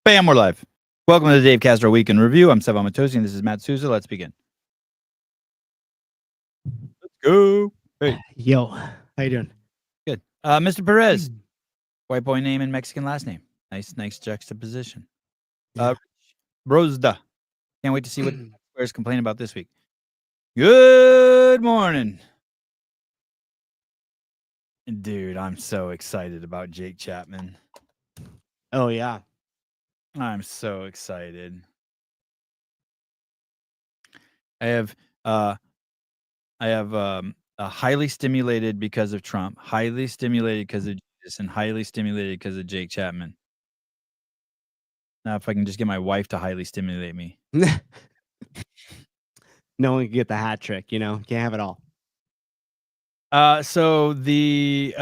Bam, we're live. Welcome to the Dave Castro Week in Review. I'm Sevan Matosi, and this is Matt Souza. Let's begin. Let's go. Hey. Yo, how you doing? Good. Mr. Perez. White boy name and Mexican last name. Nice juxtaposition. Brozda. Can't wait to see what players complain about this week. Good morning. Dude, I'm so excited about Jake Chapman. Oh, yeah. I'm so excited. I have highly stimulated because of Trump, highly stimulated because of Jesus, and highly stimulated because of Jake Chapman. Now, if I can just get my wife to highly stimulate me. No one can get the hat trick, you know? Can't have it all. So the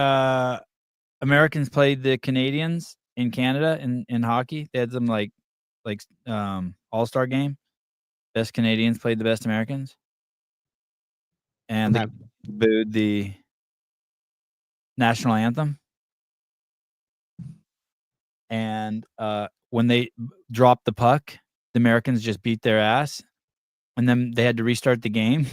Americans played the Canadians in Canada in hockey. They had some like all-star game. Best Canadians played the best Americans. And they booed the national anthem. And when they dropped the puck, the Americans just beat their ass. And then they had to restart the game.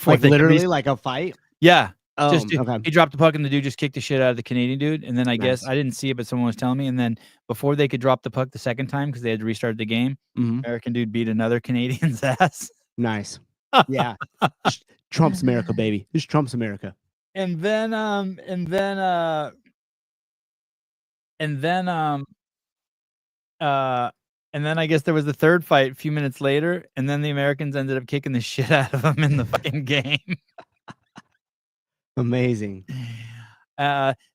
Like literally like a fight? Yeah. Oh, okay. He dropped the puck and the dude just kicked the shit out of the Canadian dude. And then I guess I didn't see it, but someone was telling me. And then before they could drop the puck the second time, because they had to restart the game, American dude beat another Canadian's ass. Nice. Yeah. Trump's America, baby. This is Trump's America. And then I guess there was the third fight a few minutes later, and then the Americans ended up kicking the shit out of them in the fucking game. Amazing.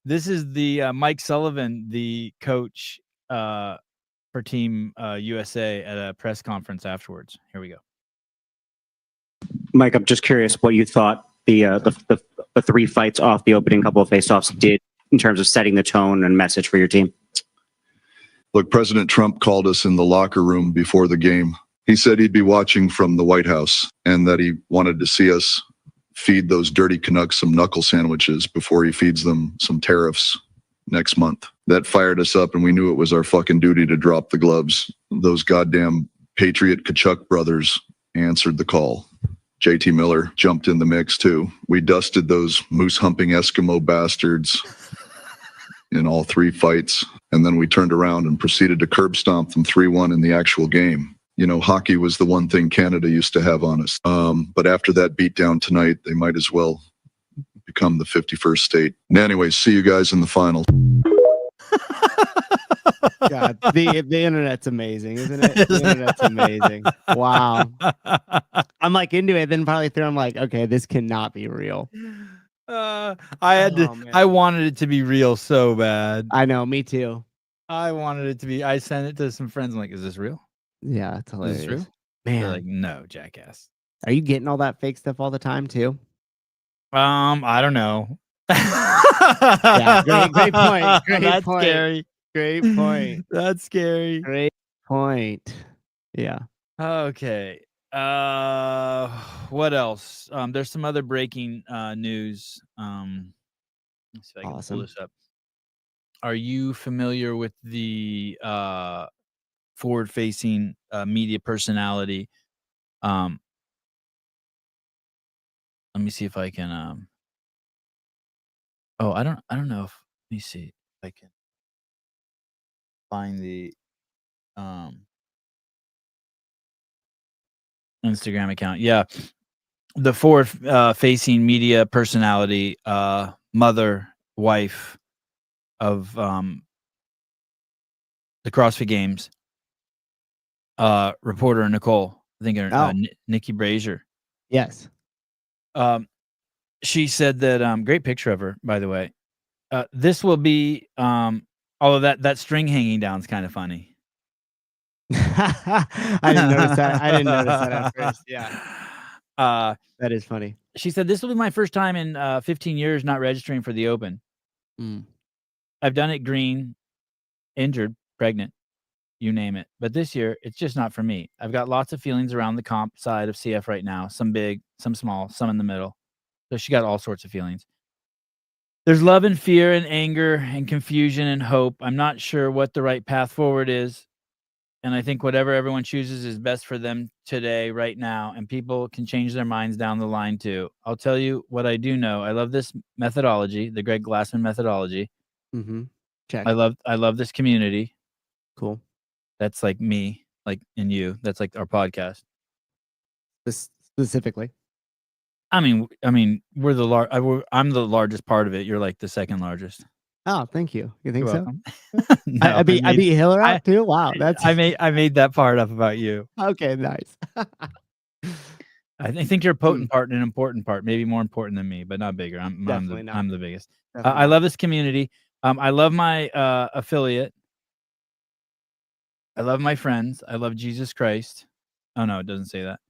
This is the Mike Sullivan, the coach for Team USA at a press conference afterwards. Here we go. Mike, I'm just curious what you thought the three fights off the opening couple of face-offs did in terms of setting the tone and message for your team. Look, President Trump called us in the locker room before the game. He said he'd be watching from the White House and that he wanted to see us feed those dirty Canucks some knuckle sandwiches before he feeds them some tariffs next month. That fired us up, and we knew it was our fucking duty to drop the gloves. Those goddamn Patriot Kachuk brothers answered the call. JT Miller jumped in the mix too. We dusted those moose-humping Eskimo bastards in all three fights, and then we turned around and proceeded to curb stomp them 3-1 in the actual game. You know, hockey was the one thing Canada used to have on us. But after that beatdown tonight, they might as well become the 51st state. And anyways, see you guys in the final. God, the internet's amazing, isn't it? The internet's amazing. Wow. I'm like into it, then finally through, I'm like, okay, this cannot be real. I wanted it to be real so bad. I know, me too. I wanted it to be. I sent it to some friends. I'm like, is this real? Yeah, it's hilarious. Is this real? Man. They're like, no, jackass. Are you getting all that fake stuff all the time too? I don't know. Yeah, great point. Great That's point. Scary. Great point. That's scary. Great point. Yeah. Okay. What else? There's some other breaking news. Let's see if I can pull this up. Are you familiar with the forward-facing media personality? Let me see if I can. I don't know if. Let me see if I can find the Instagram account. Yeah, the forward-facing media personality, mother, wife of the CrossFit Games, reporter Nicole, I think Nikki Brazier. Yes. She said that great picture of her, by the way. This will be although that string hanging down is kind of funny. I didn't notice that. I didn't notice that at first. Yeah. That is funny. She said this will be my first time in 15 years not registering for the Open. I've done it green, injured, pregnant, you name it. But this year, it's just not for me. I've got lots of feelings around the comp side of CF right now. Some big, some small, some in the middle. So she got all sorts of feelings. There's love and fear and anger and confusion and hope. I'm not sure what the right path forward is. And I think whatever everyone chooses is best for them today, right now. And people can change their minds down the line too. I'll tell you what I do know. I love this methodology, the Greg Glassman methodology. Mm-hmm. Check. I love this community. Cool. That's like me, like in you. That's like our podcast. Specifically. I mean, we're I'm the largest part of it. You're like the second largest. Oh, thank you. You think You're so? welcome. No, I beat Hiller out too. Wow, that's I made that part up about you. okay. Nice. I think you're a potent part and an important part, maybe more important than me, but not bigger. I'm the biggest. I love this community. I love my affiliate. I love my friends. I love Jesus Christ. Oh no, it doesn't say that.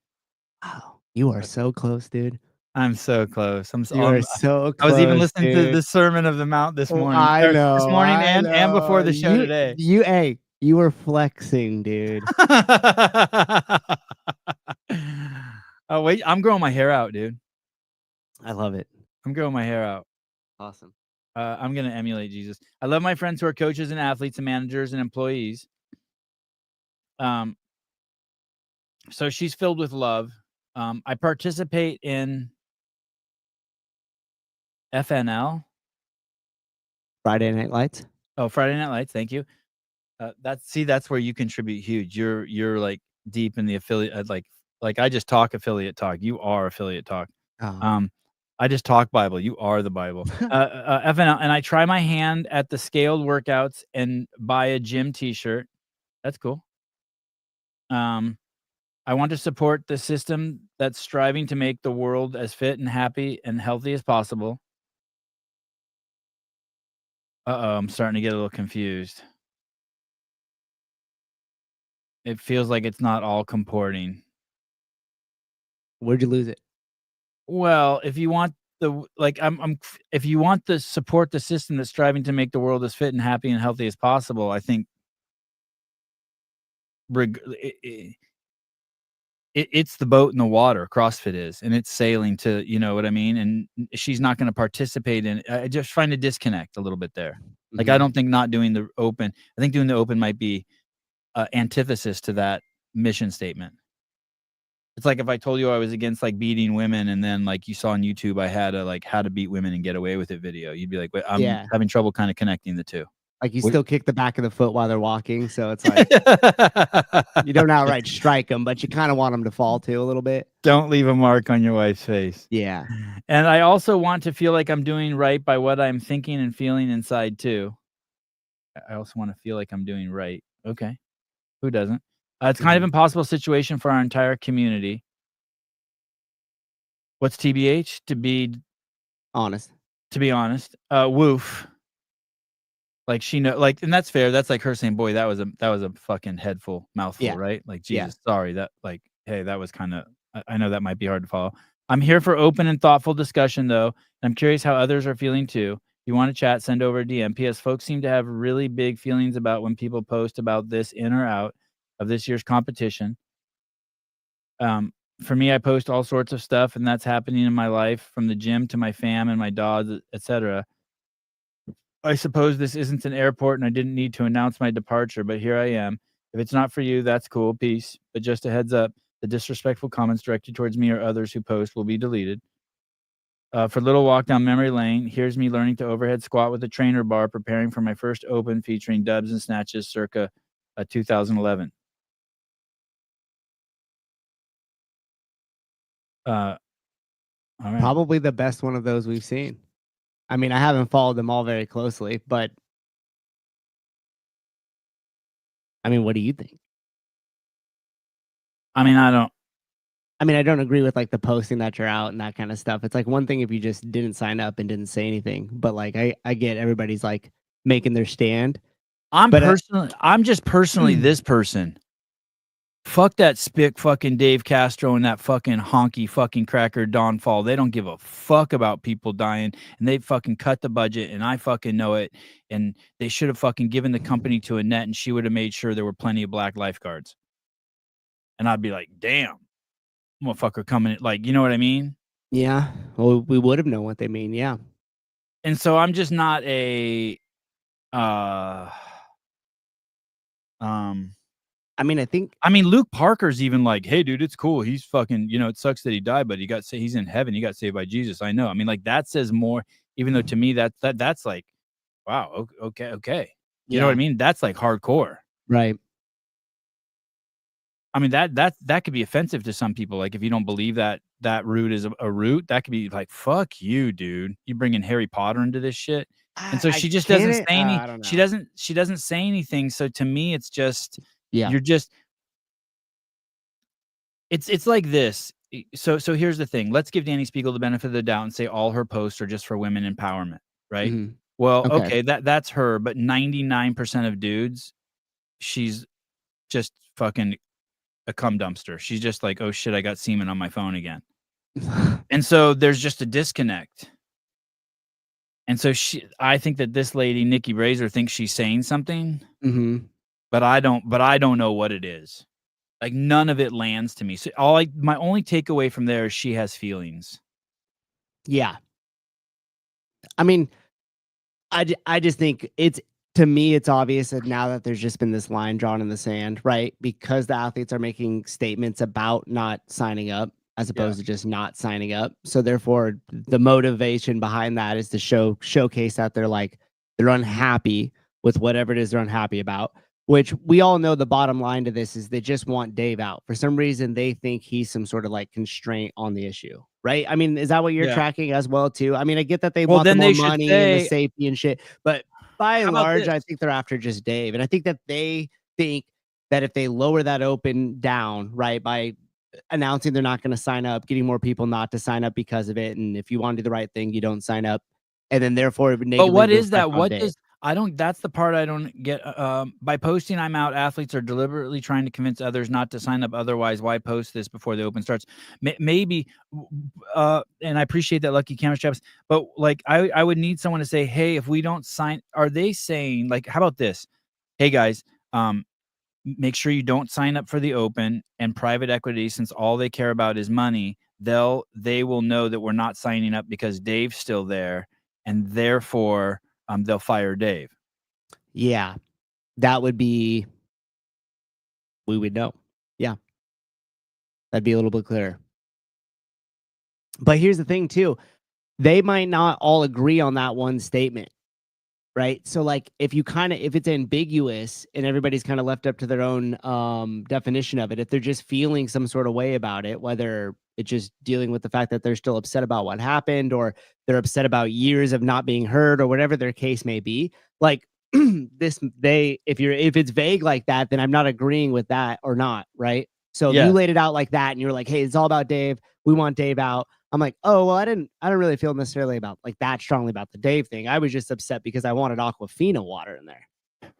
Wow, you are so close, dude. I'm so close. You are so close. I was even listening to the Sermon of the Mount this morning. I know. This morning and before the show today. You were flexing, dude. Oh wait, I'm growing my hair out, dude. I love it. I'm growing my hair out. Awesome. I'm gonna emulate Jesus. I love my friends who are coaches and athletes and managers and employees. So she's filled with love. I participate in FNL. Friday Night Lights. Oh, Friday Night Lights. Thank you. That's where you contribute huge. You're like deep in the affiliate. Like I just talk affiliate talk. You are affiliate talk. Oh. I just talk Bible. You are the Bible. FNL, and I try my hand at the scaled workouts and buy a gym T-shirt. That's cool. I want to support the system that's striving to make the world as fit and happy and healthy as possible. I'm starting to get a little confused. It feels like it's not all comporting. Where'd you lose it? Well, if you want if you want to support the system that's striving to make the world as fit and happy and healthy as possible, I think it's the boat in the water. CrossFit is, and it's sailing to, you know what I mean? And she's not going to participate in it. I just find a disconnect a little bit there. Like, I don't think not doing the open, I think doing the open might be antithesis to that mission statement. It's like if I told you I was against like beating women, and then like you saw on YouTube I had a like how to beat women and get away with it video. You'd be like, wait, I'm having trouble kind of connecting the two. Like you still kick the back of the foot while they're walking, so it's like you don't outright strike them, but you kind of want them to fall too a little bit. Don't leave a mark on your wife's face. Yeah. And I also want to feel like I'm doing right by what I'm thinking and feeling inside too. I also want to feel like I'm doing right. Okay. Who doesn't? It's kind of impossible situation for our entire community. What's TBH? To be honest. Woof. Like she know, like, and that's fair. That's like her saying, "Boy, that was a fucking headful, mouthful, right?" Like, Jesus, sorry, that like, hey, that was kind of. I know that might be hard to follow. I'm here for open and thoughtful discussion, though. I'm curious how others are feeling too. If you want to chat, send over a DM. PS, folks seem to have really big feelings about when people post about this in or out of this year's competition. For me, I post all sorts of stuff, and that's happening in my life, from the gym to my fam and my dogs, etc. I suppose this isn't an airport and I didn't need to announce my departure, but here I am. If it's not for you, that's cool. Peace. But just a heads up, the disrespectful comments directed towards me or others who post will be deleted. For little walk down memory lane, here's me learning to overhead squat with a trainer bar, preparing for my first open featuring dubs and snatches circa 2011. All right. Probably the best one of those we've seen. I mean, I haven't followed them all very closely, but I mean, what do you think? I mean, I don't agree with like the posting that you're out and that kind of stuff. It's like one thing if you just didn't sign up and didn't say anything, but like I get everybody's like making their stand. I'm just personally this person. Fuck that spick fucking Dave Castro and that fucking honky fucking cracker Don Fall. They don't give a fuck about people dying, and they fucking cut the budget, and I fucking know it. And they should have fucking given the company to Annette, and she would have made sure there were plenty of black lifeguards. And I'd be like, damn, motherfucker coming in. Like, you know what I mean? Yeah. Well, we would have known what they mean. Yeah. And so I'm just not a I mean, Luke Parker's even like, hey, dude, it's cool. He's fucking, it sucks that he died, but he's in heaven. He got saved by Jesus. I know. I mean, like that says more, even though to me that's like, wow, okay. You know what I mean? That's like hardcore. Right. I mean, that could be offensive to some people. Like if you don't believe that root is a root, that could be like, fuck you, dude. You bringing Harry Potter into this shit. And so she just doesn't say any. She doesn't say anything. So to me, it's just you're just. It's like this. So here's the thing. Let's give Danny Spiegel the benefit of the doubt and say all her posts are just for women empowerment, right? Mm-hmm. Well, okay, that's her, but 99% of dudes, she's just fucking a cum dumpster. She's just like, oh shit, I got semen on my phone again. And so there's just a disconnect. And so I think that this lady, Nikki Brazier, thinks she's saying something, but I don't know what it is. Like none of it lands to me. So my only takeaway from there is she has feelings. Yeah. I mean, I just think to me, it's obvious that now that there's just been this line drawn in the sand, right? Because the athletes are making statements about not signing up as opposed to just not signing up. So therefore, the motivation behind that is to showcase that they're unhappy with whatever it is they're unhappy about, which we all know the bottom line to this is they just want Dave out. For some reason, they think he's some sort of like constraint on the issue, right? I mean, is that what you're tracking as well too? I mean, I get that they want the more money and the safety and shit, but by and large, I think they're after just Dave. And I think that they think that if they lower that open down, right, by announcing they're not going to sign up, getting more people not to sign up because of it, and if you want to do the right thing, you don't sign up, and then therefore, but what is that? What is? I don't. That's the part I don't get. By posting "I'm out," athletes are deliberately trying to convince others not to sign up. Otherwise, why post this before the open starts? Maybe. And I appreciate that, Lucky Camera Straps. But like, I would need someone to say, "Hey, if we don't sign," are they saying like, "How about this? Hey guys, make sure you don't sign up for the open and private equity, since all they care about is money. They will know that we're not signing up because Dave's still there, and therefore." They'll fire Dave. Yeah, that would be. We would know. Yeah, that'd be a little bit clearer. But here's the thing, too. They might not all agree on that one statement, right? So, like, if it's ambiguous and everybody's kind of left up to their own definition of it, if they're just feeling some sort of way about it, whether it's just dealing with the fact that they're still upset about what happened, or they're upset about years of not being heard, or whatever their case may be. Like if it's vague like that, then I'm not agreeing with that or not, right? So if you laid it out like that and you're like, hey, it's all about Dave. We want Dave out. I'm like, oh, well, I don't really feel necessarily about like that strongly about the Dave thing. I was just upset because I wanted Aquafina water in there.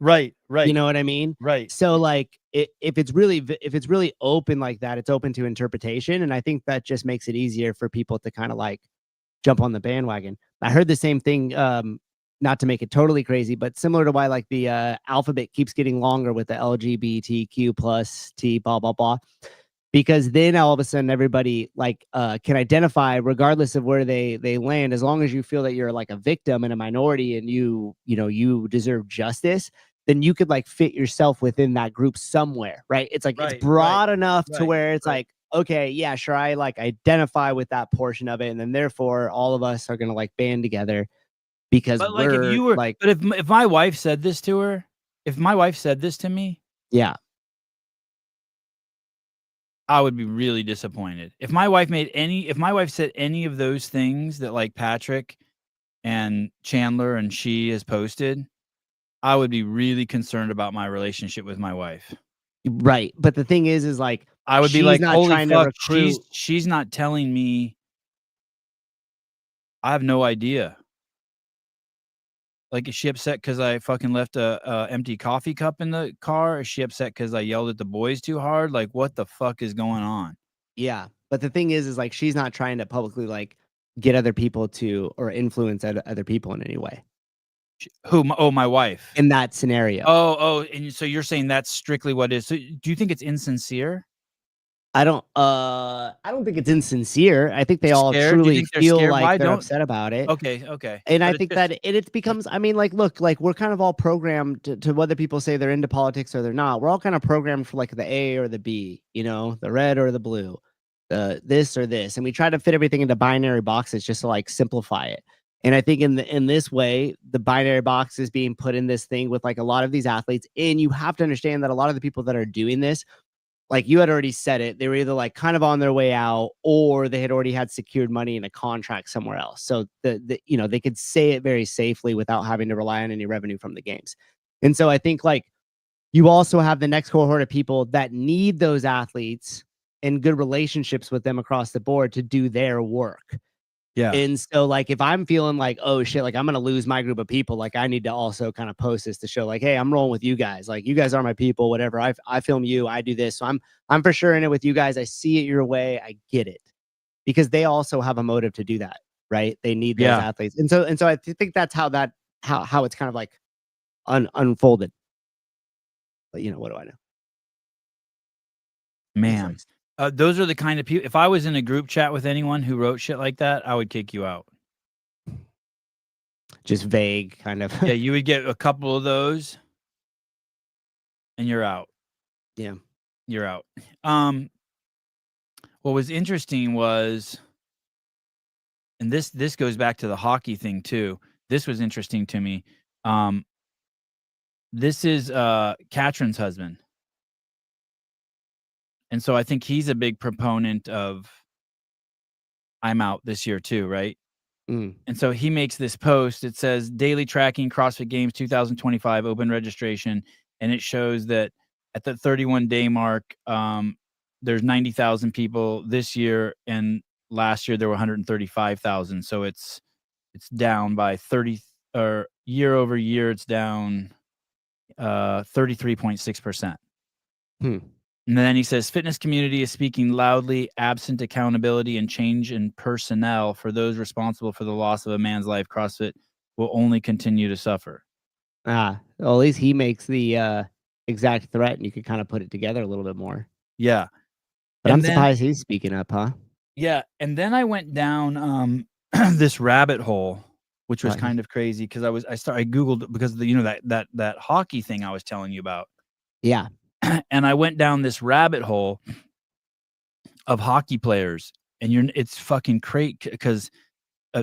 Right. You know what I mean? Right. So like if it's really open like that, it's open to interpretation. And I think that just makes it easier for people to kind of like jump on the bandwagon. I heard the same thing, not to make it totally crazy, but similar to why like the alphabet keeps getting longer with the LGBTQ plus T blah, blah, blah. Because then all of a sudden everybody like can identify regardless of where they land, as long as you feel that you're like a victim and a minority and you deserve justice, then you could like fit yourself within that group somewhere, right? It's like it's broad enough to where it's like, okay, yeah, sure, I like identify with that portion of it, and then therefore all of us are gonna like band together because but like if you were like, but if my wife said this to her, if my wife said this to me, yeah, I would be really disappointed. If my wife said any of those things that like Patrick and Chandler and she has posted, I would be really concerned about my relationship with my wife. Right. But the thing is like, I would be like, holy fuck, she's not telling me. I have no idea. Like, is she upset because I fucking left a empty coffee cup in the car? Is she upset because I yelled at the boys too hard? Like, what the fuck is going on? Yeah. But the thing is like, she's not trying to publicly like get other people to or influence other people in any way. Who? My wife. In that scenario. Oh, and so you're saying that's strictly what it is. So do you think it's insincere? I don't think it's insincere. I think they all Scared? Do you truly think they're feel scared? like Why they're don't? upset about it. Okay. And I But think it's that it becomes, I mean, like, look, like we're kind of all programmed to whether people say they're into politics or they're not. We're all kind of programmed for like the A or the B, you know, the red or the blue, this or this. And we try to fit everything into binary boxes just to like simplify it. And I think in this way, the binary box is being put in this thing with like a lot of these athletes. And you have to understand that a lot of the people that are doing this, like you had already said it, they were either like kind of on their way out or they had already had secured money in a contract somewhere else. So you know, they could say it very safely without having to rely on any revenue from the games. And so I think like you also have the next cohort of people that need those athletes and good relationships with them across the board to do their work. Yeah. And so like if I'm feeling like, oh shit, like I'm gonna lose my group of people, like I need to also kind of post this to show like, hey, I'm rolling with you guys. Like you guys are my people, whatever. I film you, I do this. So I'm for sure in it with you guys. I see it your way. I get it. Because they also have a motive to do that, right? They need those athletes. And so I think that's how it's kind of like unfolded. But you know, what do I know? Man. Those are the kind of people. If I was in a group chat with anyone who wrote shit like that, I would kick you out. Just vague, kind of. Yeah, you would get a couple of those, and you're out. Yeah, you're out. What was interesting was, and this goes back to the hockey thing too. This was interesting to me. This is Katrin's husband. And so I think he's a big proponent of I'm out this year too, right? Mm. And so he makes this post. It says daily tracking CrossFit Games 2025 open registration. And it shows that at the 31-day mark, there's 90,000 people this year. And last year there were 135,000. So it's down by 30, or year over year, it's down 33.6%. And then he says, fitness community is speaking loudly, absent accountability and change in personnel for those responsible for the loss of a man's life. CrossFit will only continue to suffer. Well, at least he makes the exact threat, and you could kind of put it together a little bit more. Yeah. But I'm surprised he's speaking up, huh? Yeah. And then I went down this rabbit hole, which was kind of crazy because I Googled because of the, you know, that hockey thing I was telling you about. Yeah. And I went down this rabbit hole of hockey players, and it's fucking great because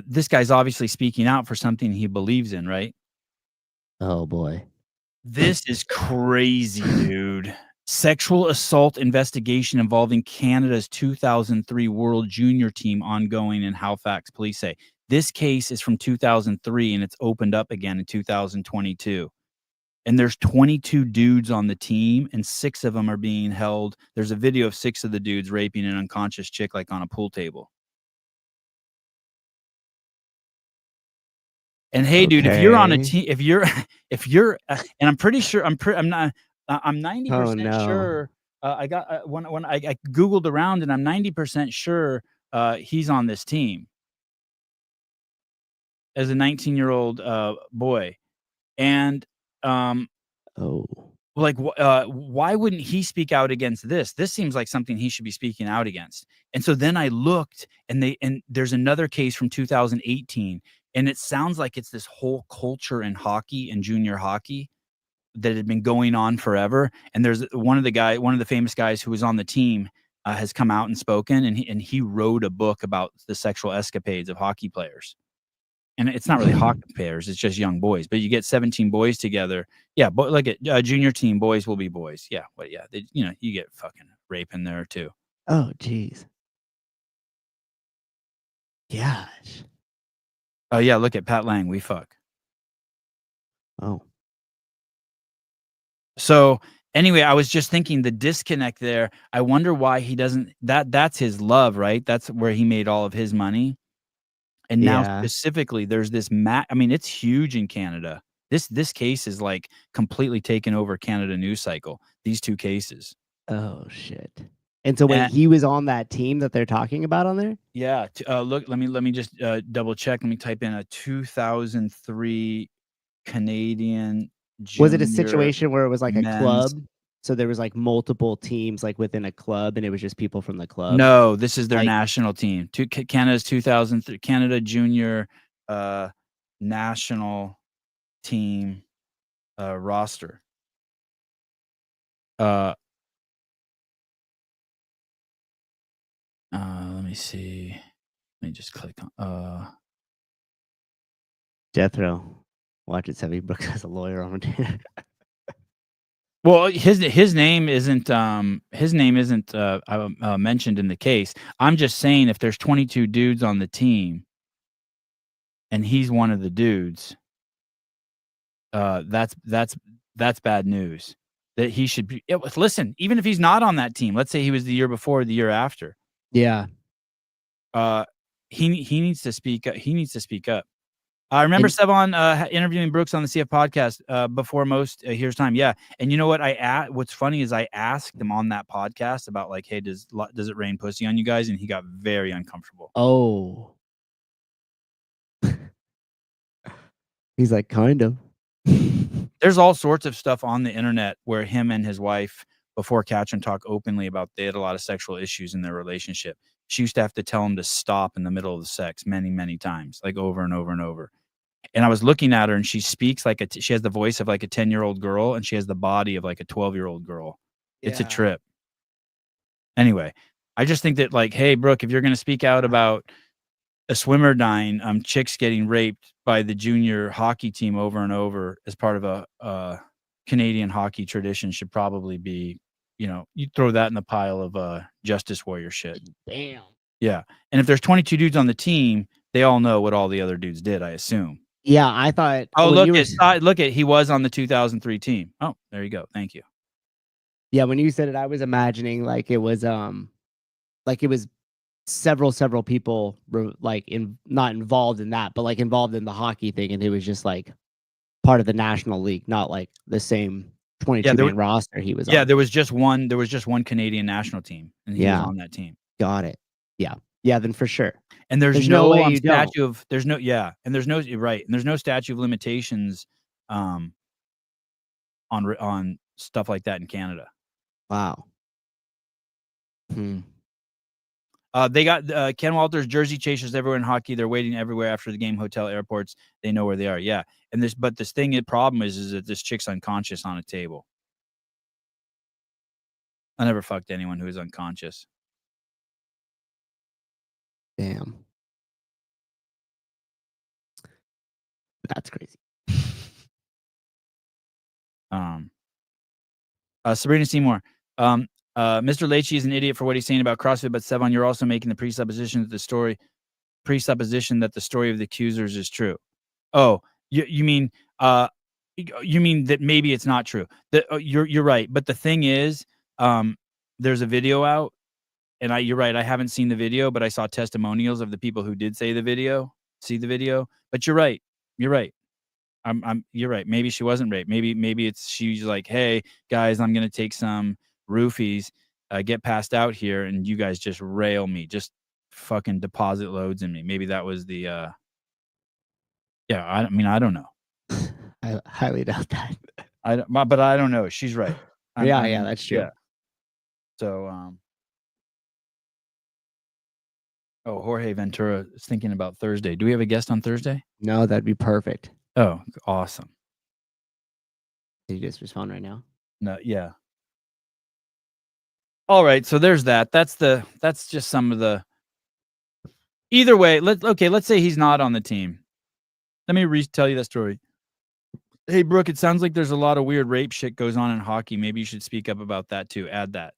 this guy's obviously speaking out for something he believes in, right? Oh boy. This is crazy, dude. Sexual assault investigation involving Canada's 2003 World Junior team ongoing in Halifax, police say. This case is from 2003 and it's opened up again in 2022. And there's 22 dudes on the team, and 6 of them are being held. There's a video of 6 of the dudes raping an unconscious chick, like on a pool table. And hey, dude, if you're on a team, if you're, and I'm pretty sure, I'm 90% sure. I got when I Googled around, and I'm 90% sure he's on this team as a 19-year-old boy, and like why wouldn't he speak out against this? This seems like something he should be speaking out against. And so then I looked, and there's another case from 2018, and it sounds like it's this whole culture in hockey and junior hockey that had been going on forever. And there's one of the famous guys who was on the team has come out and spoken, and he wrote a book about the sexual escapades of hockey players. And it's not really hockey players, it's just young boys. But you get 17 boys together. Yeah, but like a junior team, boys will be boys. Yeah, well, yeah, you get fucking rape in there too. Oh, geez. Gosh. Oh yeah, look at Pat Lang. We fuck. Oh. So anyway, I was just thinking the disconnect there. I wonder why he doesn't. That's his love, right? That's where he made all of his money. And now specifically, there's this I mean, it's huge in Canada. This case is like completely taken over Canada news cycle. These 2 cases. Oh shit. And so wait, he was on that team that they're talking about on there? Yeah. Look, let me just double check. Let me type in a 2003 Canadian. Was it a situation where it was like a club So there was like multiple teams like within a club, and it was just people from the club. No, this is their Like- national team. Canada's 2003 Canada Junior national team roster. Let me see. Let me just click on Death row. Watch it. Sevy Brooks has a lawyer on it. well, his name isn't mentioned in the case. I'm just saying if there's 22 dudes on the team and he's one of the dudes, that's bad news. That he should be. Listen, even if he's not on that team, let's say he was the year before, or the year after. Yeah. He needs to speak up. He needs to speak up. I remember Sevon interviewing Brooks on the CF podcast before most Here's Time. Yeah. And you know what? What's funny is I asked him on that podcast about like, hey, does it rain pussy on you guys? And he got very uncomfortable. Oh. He's like, kind of. There's all sorts of stuff on the internet where him and his wife, before Catch and Talk openly about, they had a lot of sexual issues in their relationship. She used to have to tell him to stop in the middle of the sex many, many times, like over and over and over. And I was looking at her and she speaks like she has the voice of like a 10-year-old girl and she has the body of like a 12-year-old girl. Yeah. It's a trip. Anyway, I just think that like, hey, Brooke, if you're going to speak out about a swimmer dying, chicks getting raped by the junior hockey team over and over as part of a Canadian hockey tradition should probably be, you throw that in the pile of Justice Warrior shit. Damn. Yeah. And if there's 22 dudes on the team, they all know what all the other dudes did, I assume. Yeah, I thought. Oh, look at he was on the 2003 team. Oh, there you go. Thank you. Yeah, when you said it, I was imagining like it was several people were like not involved in that, but like involved in the hockey thing, and it was just like part of the National League, not like the same 22-man roster he was on. Yeah, there was just one Canadian national team, and he was on that team. Got it. Yeah, then for sure. And there's no statute don't. of there's no statute of limitations on stuff like that in Canada. Wow. They got Ken Walters jersey chasers everywhere in hockey. They're waiting everywhere after the game, hotel, airports. They know where they are. Yeah. And this problem is that this chick's unconscious on a table. I never fucked anyone who was unconscious. Damn. That's crazy. Sabrina Seymour. Mr. Leachy is an idiot for what he's saying about CrossFit, but Sevon, you're also making the presupposition that the story of the accusers is true. Oh, you mean that maybe it's not true. You're right, but the thing is, there's a video out, and you're right. I haven't seen the video, but I saw testimonials of the people who did see the video. But you're right. You're right. You're right. Maybe she wasn't raped. Maybe she's like, hey guys, I'm gonna take some roofies, get passed out here, and you guys just rail me, just fucking deposit loads in me. Maybe that was the I don't know. I highly doubt that. But I don't know. She's right. Yeah, that's true. Yeah. So Jorge Ventura is thinking about Thursday. Do we have a guest on Thursday? No, that'd be perfect. Oh, awesome. Did you just respond right now? No, yeah. All right, so there's that. That's just some of the. Either way, let's say he's not on the team. Let me retell you that story. Hey, Brooke, it sounds like there's a lot of weird rape shit goes on in hockey. Maybe you should speak up about that too. Add that.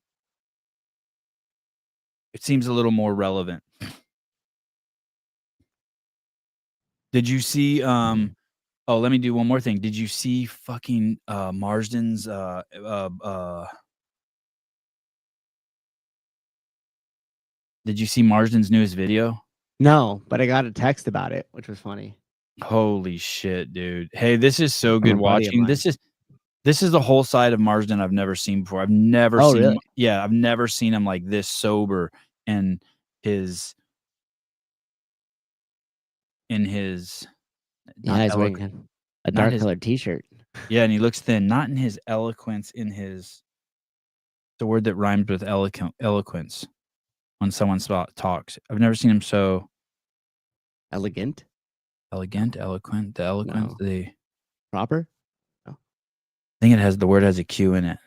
It seems a little more relevant. Did you see let me do one more thing. Did you see fucking Marsden's Did you see Marsden's newest video? No, but I got a text about it, which was funny. Holy shit, dude. Hey, this is so good watching. This is the whole side of Marsden I've never seen before. I've never seen really? I've never seen him like this sober and his he's wearing a dark colored t-shirt. Yeah, and he looks thin, not in his eloquence, in his It's a word that rhymes with eloquence when someone talks. I've never seen him so Elegant? eloquent. The eloquence, No. the Proper? I think the word has a Q in it.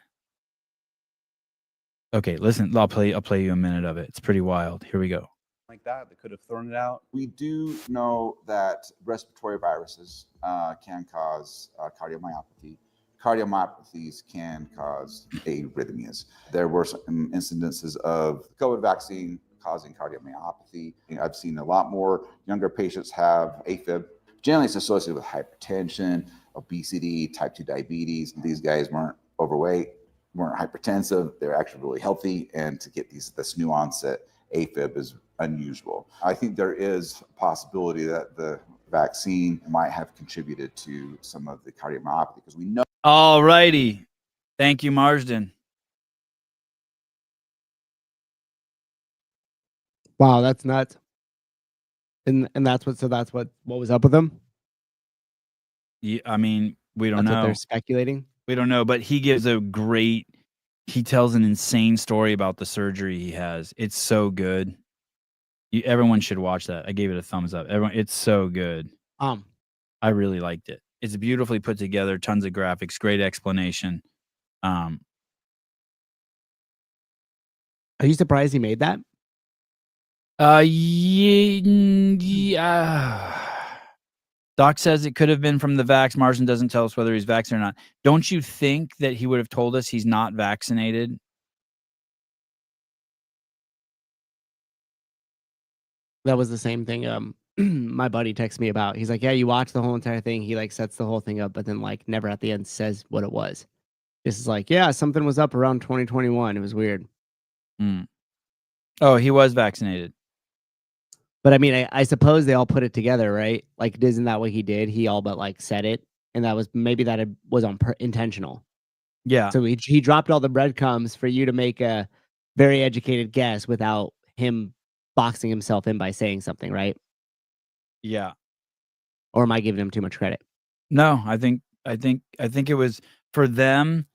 Okay, listen, I'll play you a minute of it. It's pretty wild. Here we go. Like that could have thrown it out. We do know that respiratory viruses can cause cardiomyopathy. Cardiomyopathies can cause arrhythmias. There were some incidences of COVID vaccine causing cardiomyopathy. I've seen a lot more younger patients have AFib. Generally, it's associated with hypertension, obesity, type 2 diabetes. These guys weren't overweight, weren't hypertensive. They're actually really healthy. And to get this new onset AFib is unusual. I think there is a possibility that the vaccine might have contributed to some of the cardiomyopathy because we know. All righty. Thank you, Marsden. Wow, that's nuts. And that's what was up with them? Yeah, I mean, we don't That's know. what they're speculating. We don't know, but he tells an insane story about the surgery he has. It's so good. Everyone should watch that. I gave it a thumbs up. It's so good. I really liked it. It's beautifully put together, tons of graphics, great explanation. Are you surprised he made that? Yeah. Doc says it could have been from the vax. Marsden doesn't tell us whether he's vaccinated or not. Don't you think that he would have told us he's not vaccinated? That was the same thing. My buddy texted me about. He's like, "Yeah, you watch the whole entire thing." He like sets the whole thing up, but then like never at the end says what it was. This is like, yeah, something was up around 2021. It was weird. Oh, he was vaccinated. But I mean, I suppose they all put it together, right? Like, isn't that what he did? He all but like said it, and that was maybe that it was intentional. Yeah. So he dropped all the breadcrumbs for you to make a very educated guess without him boxing himself in by saying something, right? Yeah. Or am I giving him too much credit? No, I think it was for them.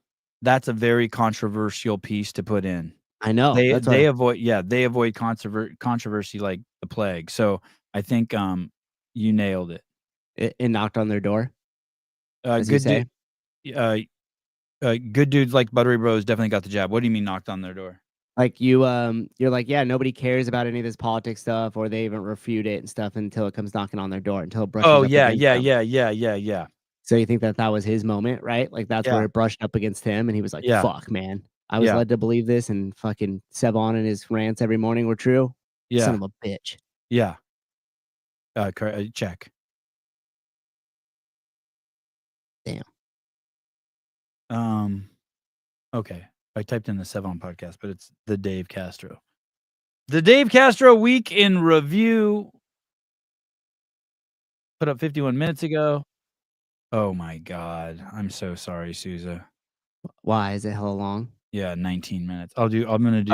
That's a very controversial piece to put in. I know They avoid controversy like the plague. So I think you nailed it. It knocked on their door. Good dudes like Buttery Bros definitely got the jab. What do you mean knocked on their door? Like you're like, yeah, nobody cares about any of this politics stuff, or they even refute it and stuff until it comes knocking on their door, until it brushes up against them. Yeah. So you think that was his moment, right? Like that's where it brushed up against him, and he was like, "Fuck, man, I was led to believe this," and fucking Sevon and his rants every morning were true. Yeah, son of a bitch. Yeah. Check. Damn. Okay. I typed in the Sevon podcast, but it's the Dave Castro. The Dave Castro week in review. Put up 51 minutes ago. Oh my God. I'm so sorry, Souza. Why is it hella long? Yeah, 19 minutes. I'm gonna do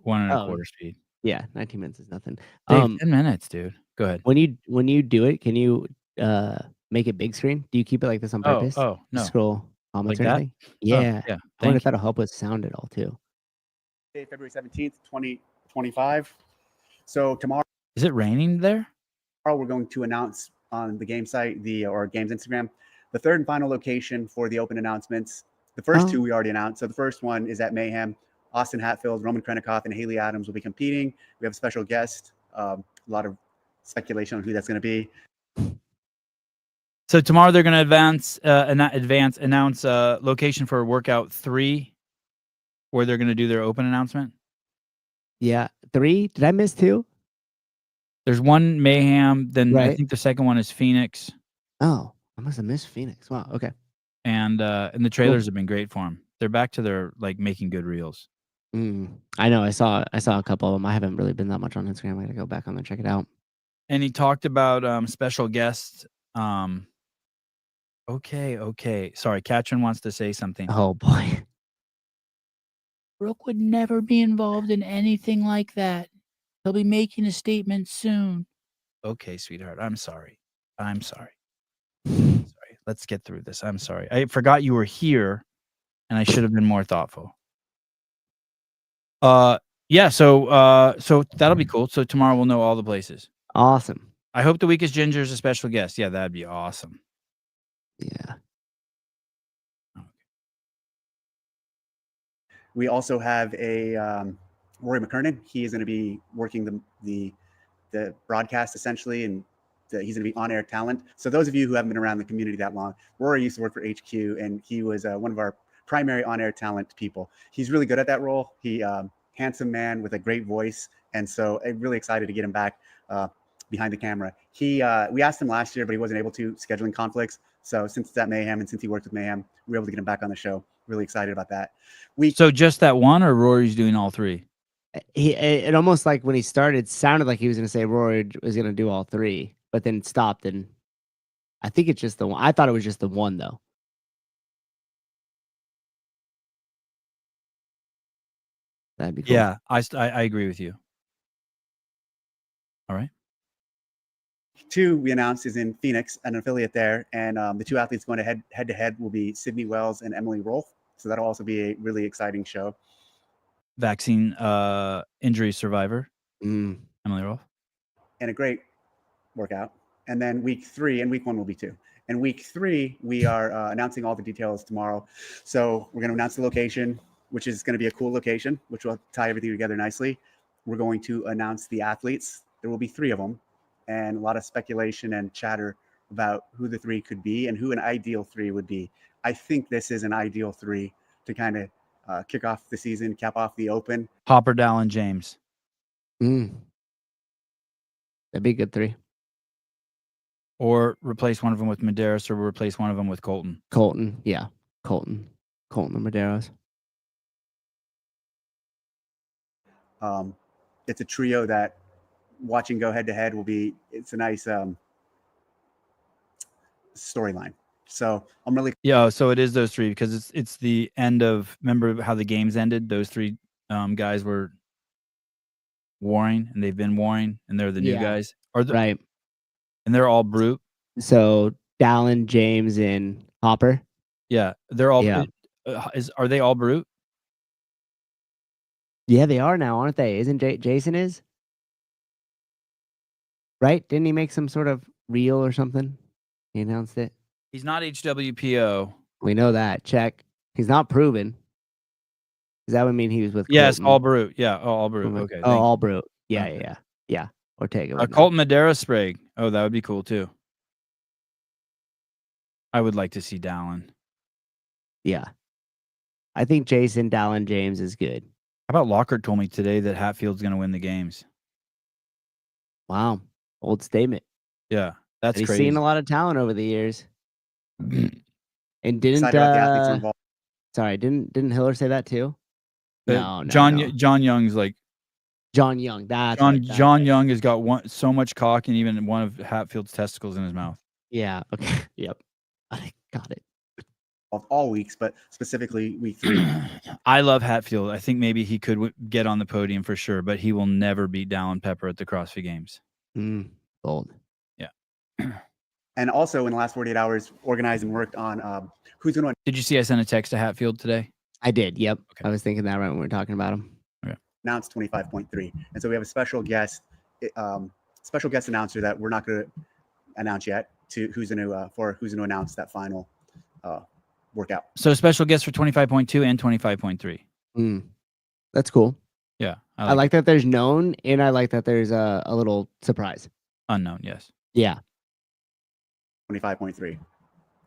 one and a quarter speed. Yeah, 19 minutes is nothing. Dave, 10 minutes, dude. Go ahead. When you do it, can you make it big screen? Do you keep it like this on purpose? Oh no. Scroll comments like or that? anything? Yeah. Yeah. I wonder if that'll help with sound at all too. February 17th, 2025. So tomorrow. Is it raining there? We're going to announce on the game site, or game's Instagram, the third and final location for the open announcements. The first two we already announced. So the first one is at Mayhem. Austin Hatfield, Roman Krennikov, and Haley Adams will be competing. We have a special guest. A lot of speculation on who that's going to be. So tomorrow they're going to announce location for workout 3, where they're going to do their open announcement. Yeah, 3. Did I miss 2? There's one Mayhem. Then right. I think the second one is Phoenix. Oh, I must have missed Phoenix. Wow. Okay. And the trailers have been great for them. They're back to their like making good reels. I know. I saw a couple of them. I haven't really been that much on Instagram. I got to go back on there and check it out. And he talked about special guests. Okay. Sorry, Katrin wants to say something. Oh boy. Brooke would never be involved in anything like that. He'll be making a statement soon. Okay, sweetheart. I'm sorry. Let's get through this. I'm sorry. I forgot you were here, and I should have been more thoughtful. Yeah. So that'll be cool. So tomorrow we'll know all the places. Awesome. I hope the Weakest Ginger is a special guest. Yeah, that'd be awesome. Yeah. We also have a Rory McKernan. He is going to be working the broadcast essentially, and he's going to be on-air talent. So those of you who haven't been around the community that long, Rory used to work for HQ, and he was one of our primary on-air talent people. He's really good at that role. He handsome man with a great voice, and so I'm really excited to get him back behind the camera. We asked him last year, but he wasn't able to, scheduling conflicts. So since it's at Mayhem and since he worked with Mayhem, we were able to get him back on the show. Really excited about that. So just that one, or Rory's doing all three? It almost like when he started sounded like he was going to say Rory was going to do all three, but then stopped, and I think it's just the one. I thought it was just the one though. That'd be cool. Yeah, I agree with you. All right. 2 we announced is in Phoenix, an affiliate there, and the 2 athletes going head to head will be Sydney Wells and Emily Rolfe. So that'll also be a really exciting show. Vaccine injury survivor, Emily Rolfe, and a great workout. And then week 3 and week 1 will be 2. And week 3 we are announcing all the details tomorrow. So we're going to announce the location, which is going to be a cool location, which will tie everything together nicely. We're going to announce the athletes. There will be 3 of them, and a lot of speculation and chatter about who the 3 could be and who an ideal 3 would be. I think this is an ideal 3 to kind of kick off the season, cap off the Open. Hopper, Dallin, James. That'd be a good 3. Or replace one of them with Medeiros, or replace one of them with Colton. Colton, yeah. Colton and Medeiros. It's a trio that watching go head to head will be, it's a nice storyline. So I'm really So it is those 3 because it's the end of, remember how the games ended? Those 3 guys were warring, and they've been warring, and they're the new guys. Right. And they're all brute. So Dallin, James, and Hopper. Yeah, they're all. Yeah. Are they all brute? Yeah, they are now, aren't they? Isn't Jason is? Right? Didn't he make some sort of reel or something? He announced it. He's not HWPO. We know that. Check. He's not proven. Does that would mean he was with? Yes, Colton? all brute. Yeah, all brute. Okay. Oh, all brute. Yeah, yeah. Ortega. Colton Medeiros Sprague. Oh, that would be cool too. I would like to see Dallin. Yeah. I think Jason, Dallin, James is good. How about Lockhart told me today that Hatfield's going to win the games? Wow. Old statement. Yeah, that's He's crazy. seen a lot of talent over the years. And didn't excited about the athletes involved. Sorry, didn't Hiller say that too? No. John Young's like John Young. That's John Young has got so much cock and even one of Hatfield's testicles in his mouth. Yeah. Okay. Yep. I got it. Of all weeks, but specifically week 3. I love Hatfield. I think maybe he could get on the podium for sure, but he will never beat Dallin Pepper at the CrossFit Games. Bold. Yeah. And also in the last 48 hours, organized and worked on who's going to. Did you see I sent a text to Hatfield today? I did. Yep. Okay. I was thinking that right when we were talking about him. Okay. Announce 25.3, and so we have a special guest announcer that we're not going to announce yet. Who's going to announce that final workout. So special guest for 25.2 and 25.3. That's cool. Yeah. I like that there's known, and I like that there's a little surprise. Unknown, yes. Yeah. 25.3.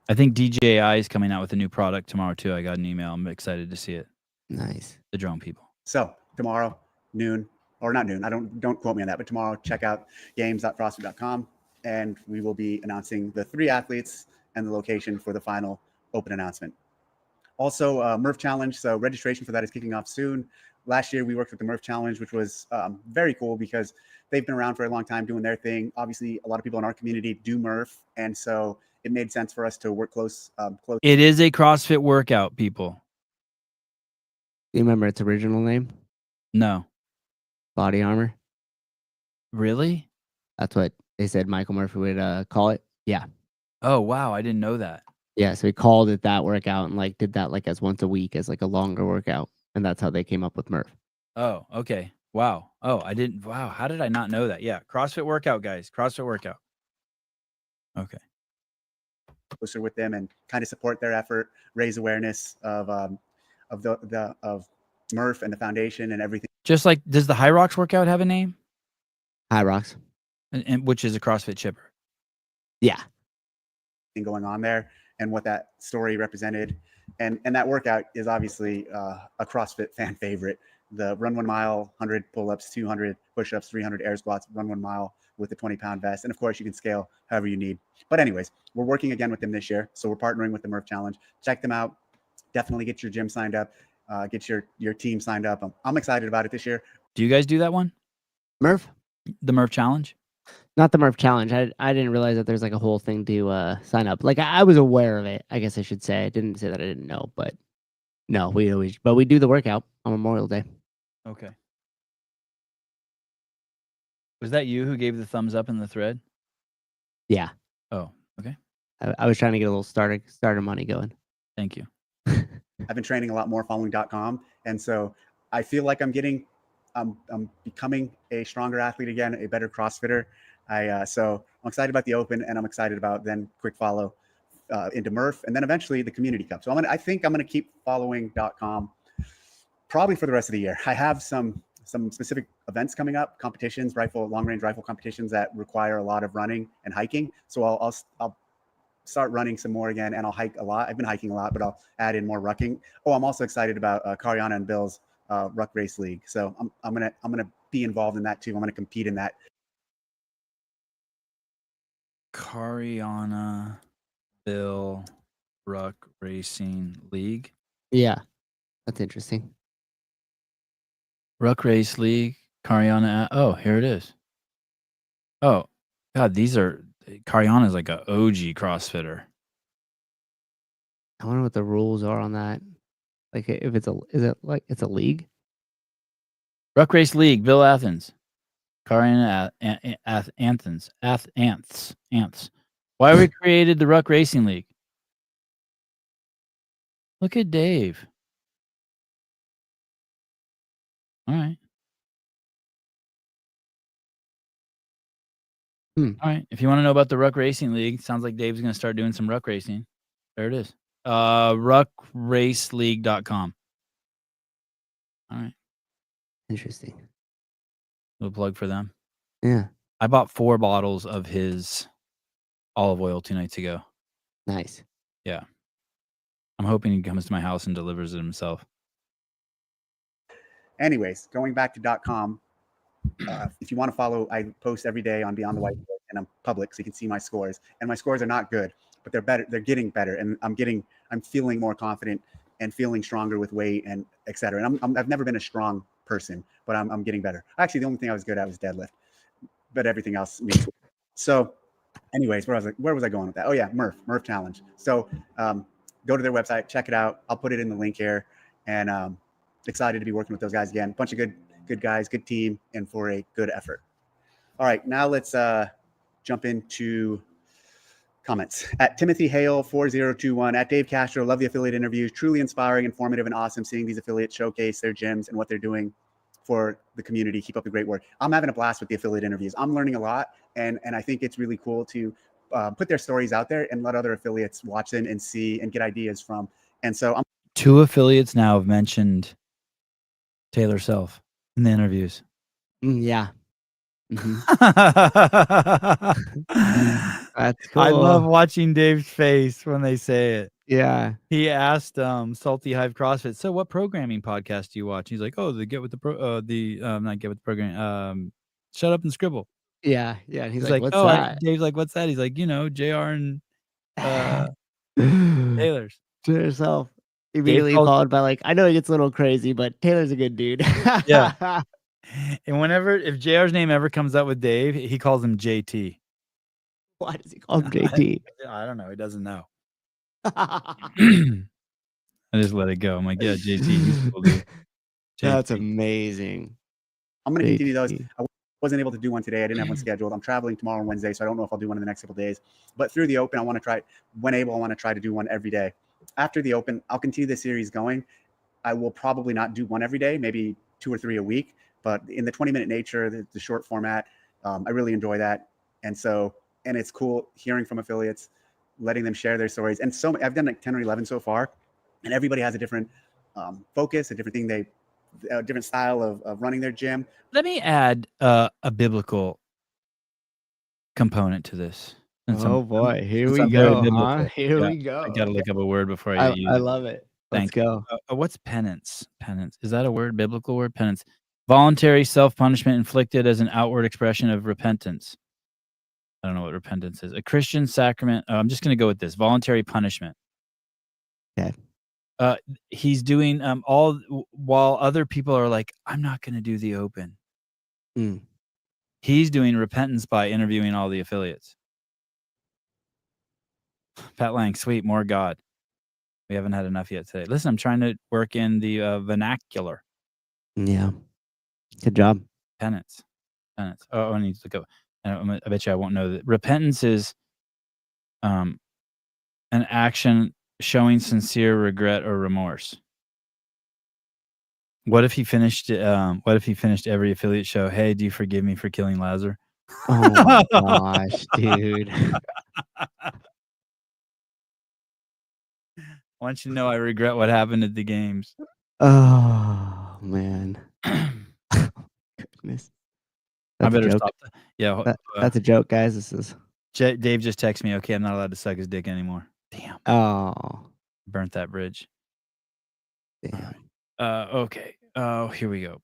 I think DJI is coming out with a new product tomorrow too. I got an email. I'm excited to see it. Nice. The drone people. So tomorrow, noon, or not noon, don't quote me on that, but tomorrow, check out games.crossfit.com, and we will be announcing the 3 athletes and the location for the final Open announcement. Also, Murph Challenge. So registration for that is kicking off soon. Last year, we worked with the Murph Challenge, which was very cool because they've been around for a long time doing their thing. Obviously, a lot of people in our community do Murph, and so it made sense for us to work close. It is a CrossFit workout, people. Do you remember its original name? No. Body Armor. Really? That's what they said Michael Murphy would call it. Yeah. Oh, wow. I didn't know that. Yeah, so he called it that workout and did that as once a week as a longer workout. And that's how they came up with Murph. Oh, okay. Wow. Oh, I didn't. Wow. How did I not know that? Yeah. CrossFit workout, guys. CrossFit workout. Okay. Closer with them and kind of support their effort, raise awareness of Murph and the foundation and everything. Just like, does the Hyrox workout have a name? Hyrox. And which is a CrossFit chipper. Yeah. Going on there and what that story represented. And that workout is obviously a CrossFit fan favorite. The run 1 mile, 100 pull-ups, 200 push-ups, 300 air squats, run 1 mile with the 20-pound vest. And of course, you can scale however you need. But anyways, we're working again with them this year. So we're partnering with the Murph Challenge. Check them out. Definitely get your gym signed up. Get your team signed up. I'm excited about it this year. Do you guys do that one? Murph? The Murph Challenge? Not the Murph Challenge. I didn't realize that there's like a whole thing to sign up. Like I was aware of it, I guess I should say. I didn't say that I didn't know, but no, we do the workout on Memorial Day. Okay. Was that you who gave the thumbs up in the thread? Yeah. Oh, okay. I was trying to get a little starter money going. Thank you. I've been training a lot more following .com. And so I feel like I'm becoming a stronger athlete again, a better CrossFitter. So I'm excited about the Open, and I'm excited about then quick follow into Murph, and then eventually the Community Cup. So I think I'm going to keep following .com probably for the rest of the year. I have some specific events coming up, competitions, long range rifle competitions that require a lot of running and hiking. So I'll start running some more again, and I'll hike a lot. I've been hiking a lot, but I'll add in more rucking. Oh, I'm also excited about Kariana and Bill's Ruck Race League. So I'm gonna be involved in that too. I'm gonna compete in that. Kariana Bill Ruck Racing League. Yeah, that's interesting. Ruck Race League. Kariana. Oh, here it is. Oh, God, Kariana is like a OG CrossFitter. I wonder what the rules are on that. Like if it's it's a league? Ruck Race League, Bill Athens. Kariana Ants. Why we created the Ruck Racing League? Look at Dave. All right. All right. If you want to know about the Ruck Racing League, sounds like Dave's going to start doing some ruck racing. There it is. Ruckraceleague.com. All right. Interesting. Little plug for them. Yeah. I bought 4 bottles of his olive oil 2 nights ago. Nice. Yeah. I'm hoping he comes to my house and delivers it himself. Anyways, going back to .com, if you want to follow, I post every day on Beyond the Whiteboard, and I'm public, so you can see my scores. And my scores are not good, but they're better. They're getting better, and I'm feeling more confident and feeling stronger with weight and et cetera. And I've never been a strong person, but I'm getting better. Actually, the only thing I was good at was deadlift, but everything else means. So, anyways, where was I going with that? Oh yeah, Murph Challenge. So go to their website, check it out. I'll put it in the link here, and excited to be working with those guys again. Bunch of good guys, good team, and for a good effort. All right, now let's jump into comments. At Timothy Hale 4021, at Dave Castro, love the affiliate interviews. Truly inspiring, informative, and awesome seeing these affiliates showcase their gyms and what they're doing for the community. Keep up the great work. I'm having a blast with the affiliate interviews. I'm learning a lot, and I think it's really cool to put their stories out there and let other affiliates watch them and see and get ideas from. And so 2 affiliates now have mentioned Taylor Self in the interviews. Yeah. Mm-hmm. That's cool. I love watching Dave's face when they say it. Yeah. He asked Salty Hive CrossFit, so what programming podcast do you watch? He's like, oh, the Get With the not Get With the Program, Shut Up and Scribble. Yeah. Yeah. And he's like, what's oh, that? Dave's like, what's that? He's like, JR and Taylor's. To yourself. Immediately followed by like, I know it gets a little crazy, but Taylor's a good dude. Yeah. And if JR's name ever comes up with Dave, he calls him JT. Why does he call him JT? I don't know. He doesn't know. I just let it go. I'm like, yeah, JT. He's cool, dude. That's amazing. I'm going to continue those. I wasn't able to do one today. I didn't have one scheduled. I'm traveling tomorrow and Wednesday, so I don't know if I'll do one in the next couple of days. But through the Open, I want to try, when able, I want to try to do one every day. After the Open, I'll continue the series going. I will probably not do one every day, maybe 2 or 3 a week, but in the 20-minute nature, the short format, I really enjoy that. And it's cool hearing from affiliates, letting them share their stories. And so I've done like 10 or 11 so far, and everybody has a different focus, a different thing, a different style of running their gym. Let me add a biblical component to this. Oh boy, here since we I'm very go, biblical. huh? Here Yeah, we go. I gotta look up a word before I use I it. love it. Let's Thank you. go. What's penance? Penance. Is that a word? Biblical word? Penance. Voluntary self-punishment inflicted as an outward expression of repentance. I don't know what repentance is. A Christian sacrament. I'm just going to go with this. Voluntary punishment. Okay. He's doing all while other people are like, I'm not going to do the open. Mm. He's doing repentance by interviewing all the affiliates. Pat Lang, sweet, more God. We haven't had enough yet today. Listen, I'm trying to work in the vernacular. Yeah. Good job. Penance. Penance. Oh, I need to look up. I bet you I won't know that. Repentance is an action showing sincere regret or remorse. What if he finished every affiliate show? Hey, do you forgive me for killing Lazar? Oh my gosh, dude. I want you to know I regret what happened at the games. Oh man. Goodness. I That's a better joke. stop. Yeah, That's a joke, guys. This is Dave just texted me. Okay, I'm not allowed to suck his dick anymore. Damn. Oh. Burnt that bridge. Damn. Okay. Oh, here we go.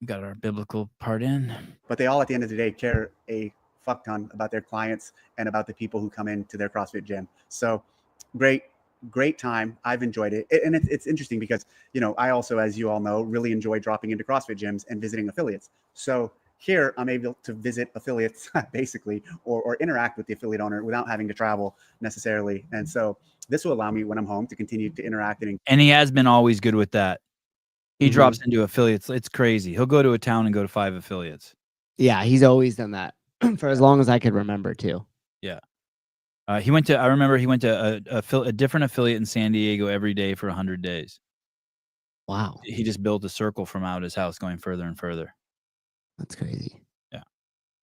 Got our biblical part in. But they all, at the end of the day, care a fuck ton about their clients and about the people who come into their CrossFit gym. So great time. I've enjoyed it. And it's interesting because, I also, as you all know, really enjoy dropping into CrossFit gyms and visiting affiliates. So here I'm able to visit affiliates basically, or interact with the affiliate owner without having to travel necessarily. And so this will allow me when I'm home to continue to interact. And he has been always good with that. He Mhm. drops into affiliates. It's crazy. He'll go to a town and go to 5 affiliates. Yeah, he's always done that for as long as I could remember too. Yeah. I remember he went to a different affiliate in San Diego every day for 100 days. Wow. He just built a circle from out his house going further and further. That's crazy. Yeah.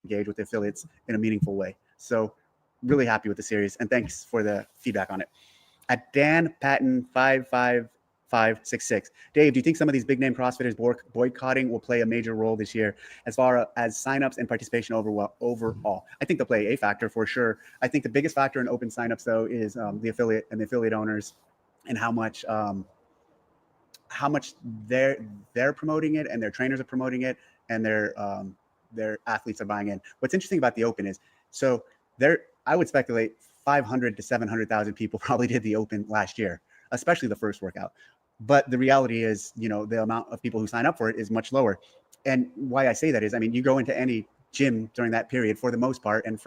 Engage with the affiliates in a meaningful way. So really happy with the series, and thanks for the feedback on it. At Dan Patton 55566, Dave, do you think some of these big name CrossFitters boycotting will play a major role this year as far as signups and participation overall? I think they'll play a factor for sure. I think the biggest factor in open signups though is the affiliate and the affiliate owners, and how much they're promoting it, and their trainers are promoting it, and their athletes are buying in. What's interesting about the open is, so I would speculate 500 to 700,000 people probably did the open last year, especially the first workout. But the reality is, the amount of people who sign up for it is much lower. And why I say that is, you go into any gym during that period for the most part, and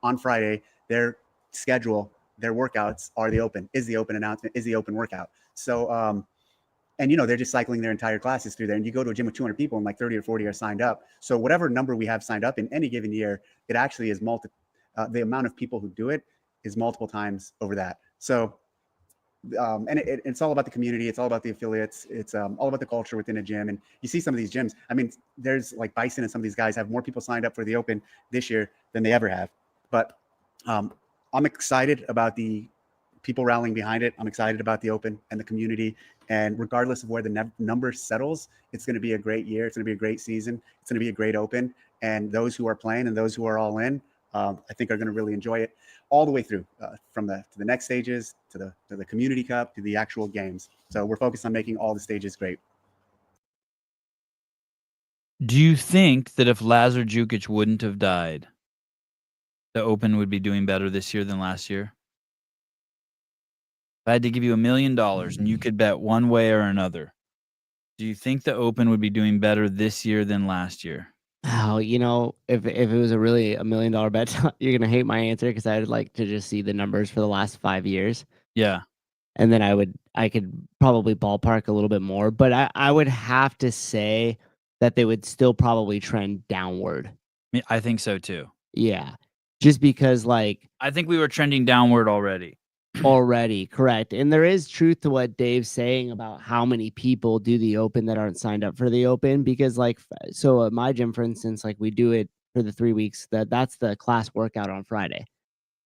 on Friday, their schedule, their workouts are the open, is the open announcement, is the open workout. So, and they're just cycling their entire classes through there. And you go to a gym with 200 people and like 30 or 40 are signed up. So whatever number we have signed up in any given year, it actually is the amount of people who do it is multiple times over that. So, and it's all about the community. It's all about the affiliates. It's all about the culture within a gym. And you see some of these gyms. There's like Bison and some of these guys have more people signed up for the open this year than they ever have. But I'm excited about the people rallying behind it. I'm excited about the open and the community. And regardless of where the number settles, it's going to be a great year. It's going to be a great season. It's going to be a great open. And those who are playing and those who are all in, I think are going to really enjoy it all the way through, from to the next stages, to the community cup, to the actual games. So we're focused on making all the stages great. Do you think that if Lazar Jukic wouldn't have died, the open would be doing better this year than last year? If I had to give you $1 million and you could bet one way or another, do you think the open would be doing better this year than last year? Oh, if it was a really $1 million bet, you're gonna hate my answer because I'd like to just see the numbers for the last 5 years. Yeah. And then I could probably ballpark a little bit more, but I would have to say that they would still probably trend downward. I think so too. Yeah. Just because I think we were trending downward already. already. Correct. And there is truth to what Dave's saying about how many people do the open that aren't signed up for the open, because like, so at my gym, for instance, like we do it for the 3 weeks, that's the class workout on Friday.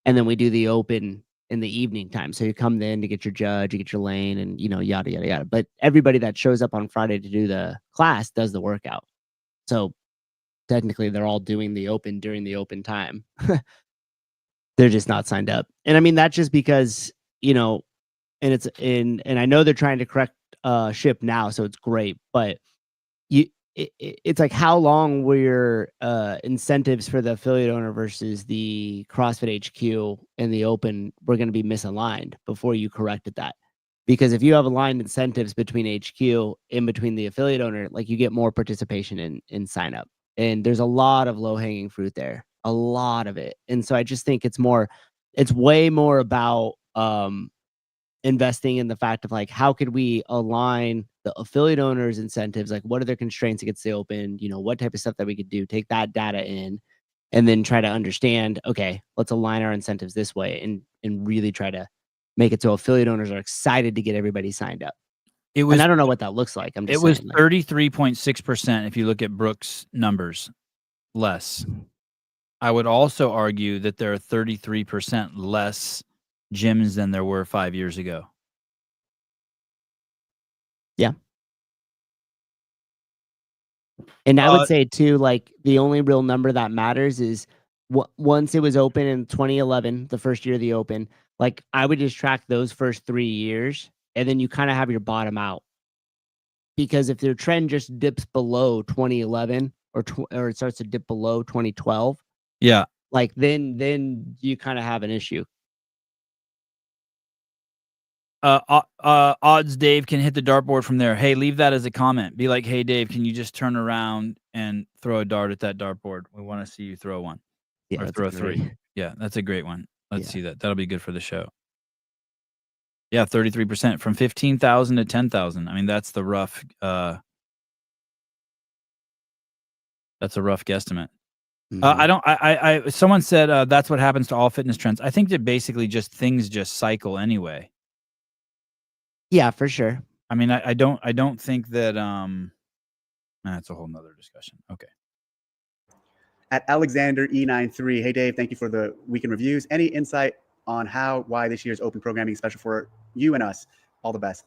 And then we do the open in the evening time. So you come in to get your judge, you get your lane, and yada, yada, yada. But everybody that shows up on Friday to do the class does the workout. So technically they're all doing the open during the open time. They're just not signed up. And I mean, that's just because, and it's and I know they're trying to correct ship now, so it's great, but it's like, how long were your incentives for the affiliate owner versus the CrossFit HQ and the open were going to be misaligned before you corrected that? Because if you have aligned incentives between HQ in between the affiliate owner, like you get more participation in sign up. And there's a lot of low hanging fruit there, a lot of it. And so I just think it's way more about investing in the fact of like, how could we align the affiliate owners' incentives? Like, what are their constraints against the open? What type of stuff that we could do, take that data in, and then try to understand, okay, let's align our incentives this way and really try to make it so affiliate owners are excited to get everybody signed up. And I don't know what that looks like. I'm just saying. It was 33.6% if you look at Brooks' numbers, less. I would also argue that there are 33% less gyms than there were 5 years ago. Yeah. And I would say too, like the only real number that matters is once it was open in 2011, the first year of the open, like I would just track those first 3 years, and then you kind of have your bottom out. Because if their trend just dips below 2011 or it starts to dip below 2012, yeah, like then you kind of have an issue. Odds Dave can hit the dartboard from there. Hey, leave that as a comment. Be like, hey Dave, can you just turn around and throw a dart at that dartboard? We want to see you throw one. Yeah, or throw a 3. Yeah, that's a great one. Let's see that. That'll be good for the show. Yeah, 33% from 15,000 to 10,000. I mean, that's the rough. That's a rough guesstimate. Mm-hmm. Someone said that's what happens to all fitness trends. I think that basically just things just cycle anyway. Yeah, for sure. I mean, I don't think that that's a whole nother discussion. Okay. At Alexander E93, hey Dave, thank you for the weekend reviews. Any insight on why this year's open programming is special for you and us? All the best.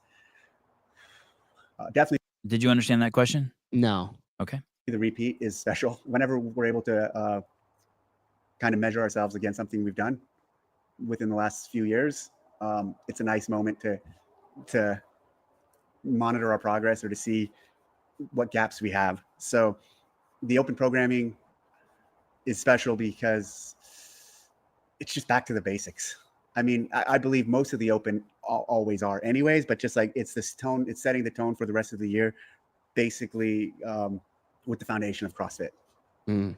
Definitely. Did you understand that question? No. Okay. The repeat is special. Whenever we're able to kind of measure ourselves against something we've done within the last few years, it's a nice moment to monitor our progress or to see what gaps we have. So the open programming is special because it's just back to the basics. I mean, I believe most of the open always are anyways, but just like it's this tone, it's setting the tone for the rest of the year, basically with the foundation of CrossFit. Mm.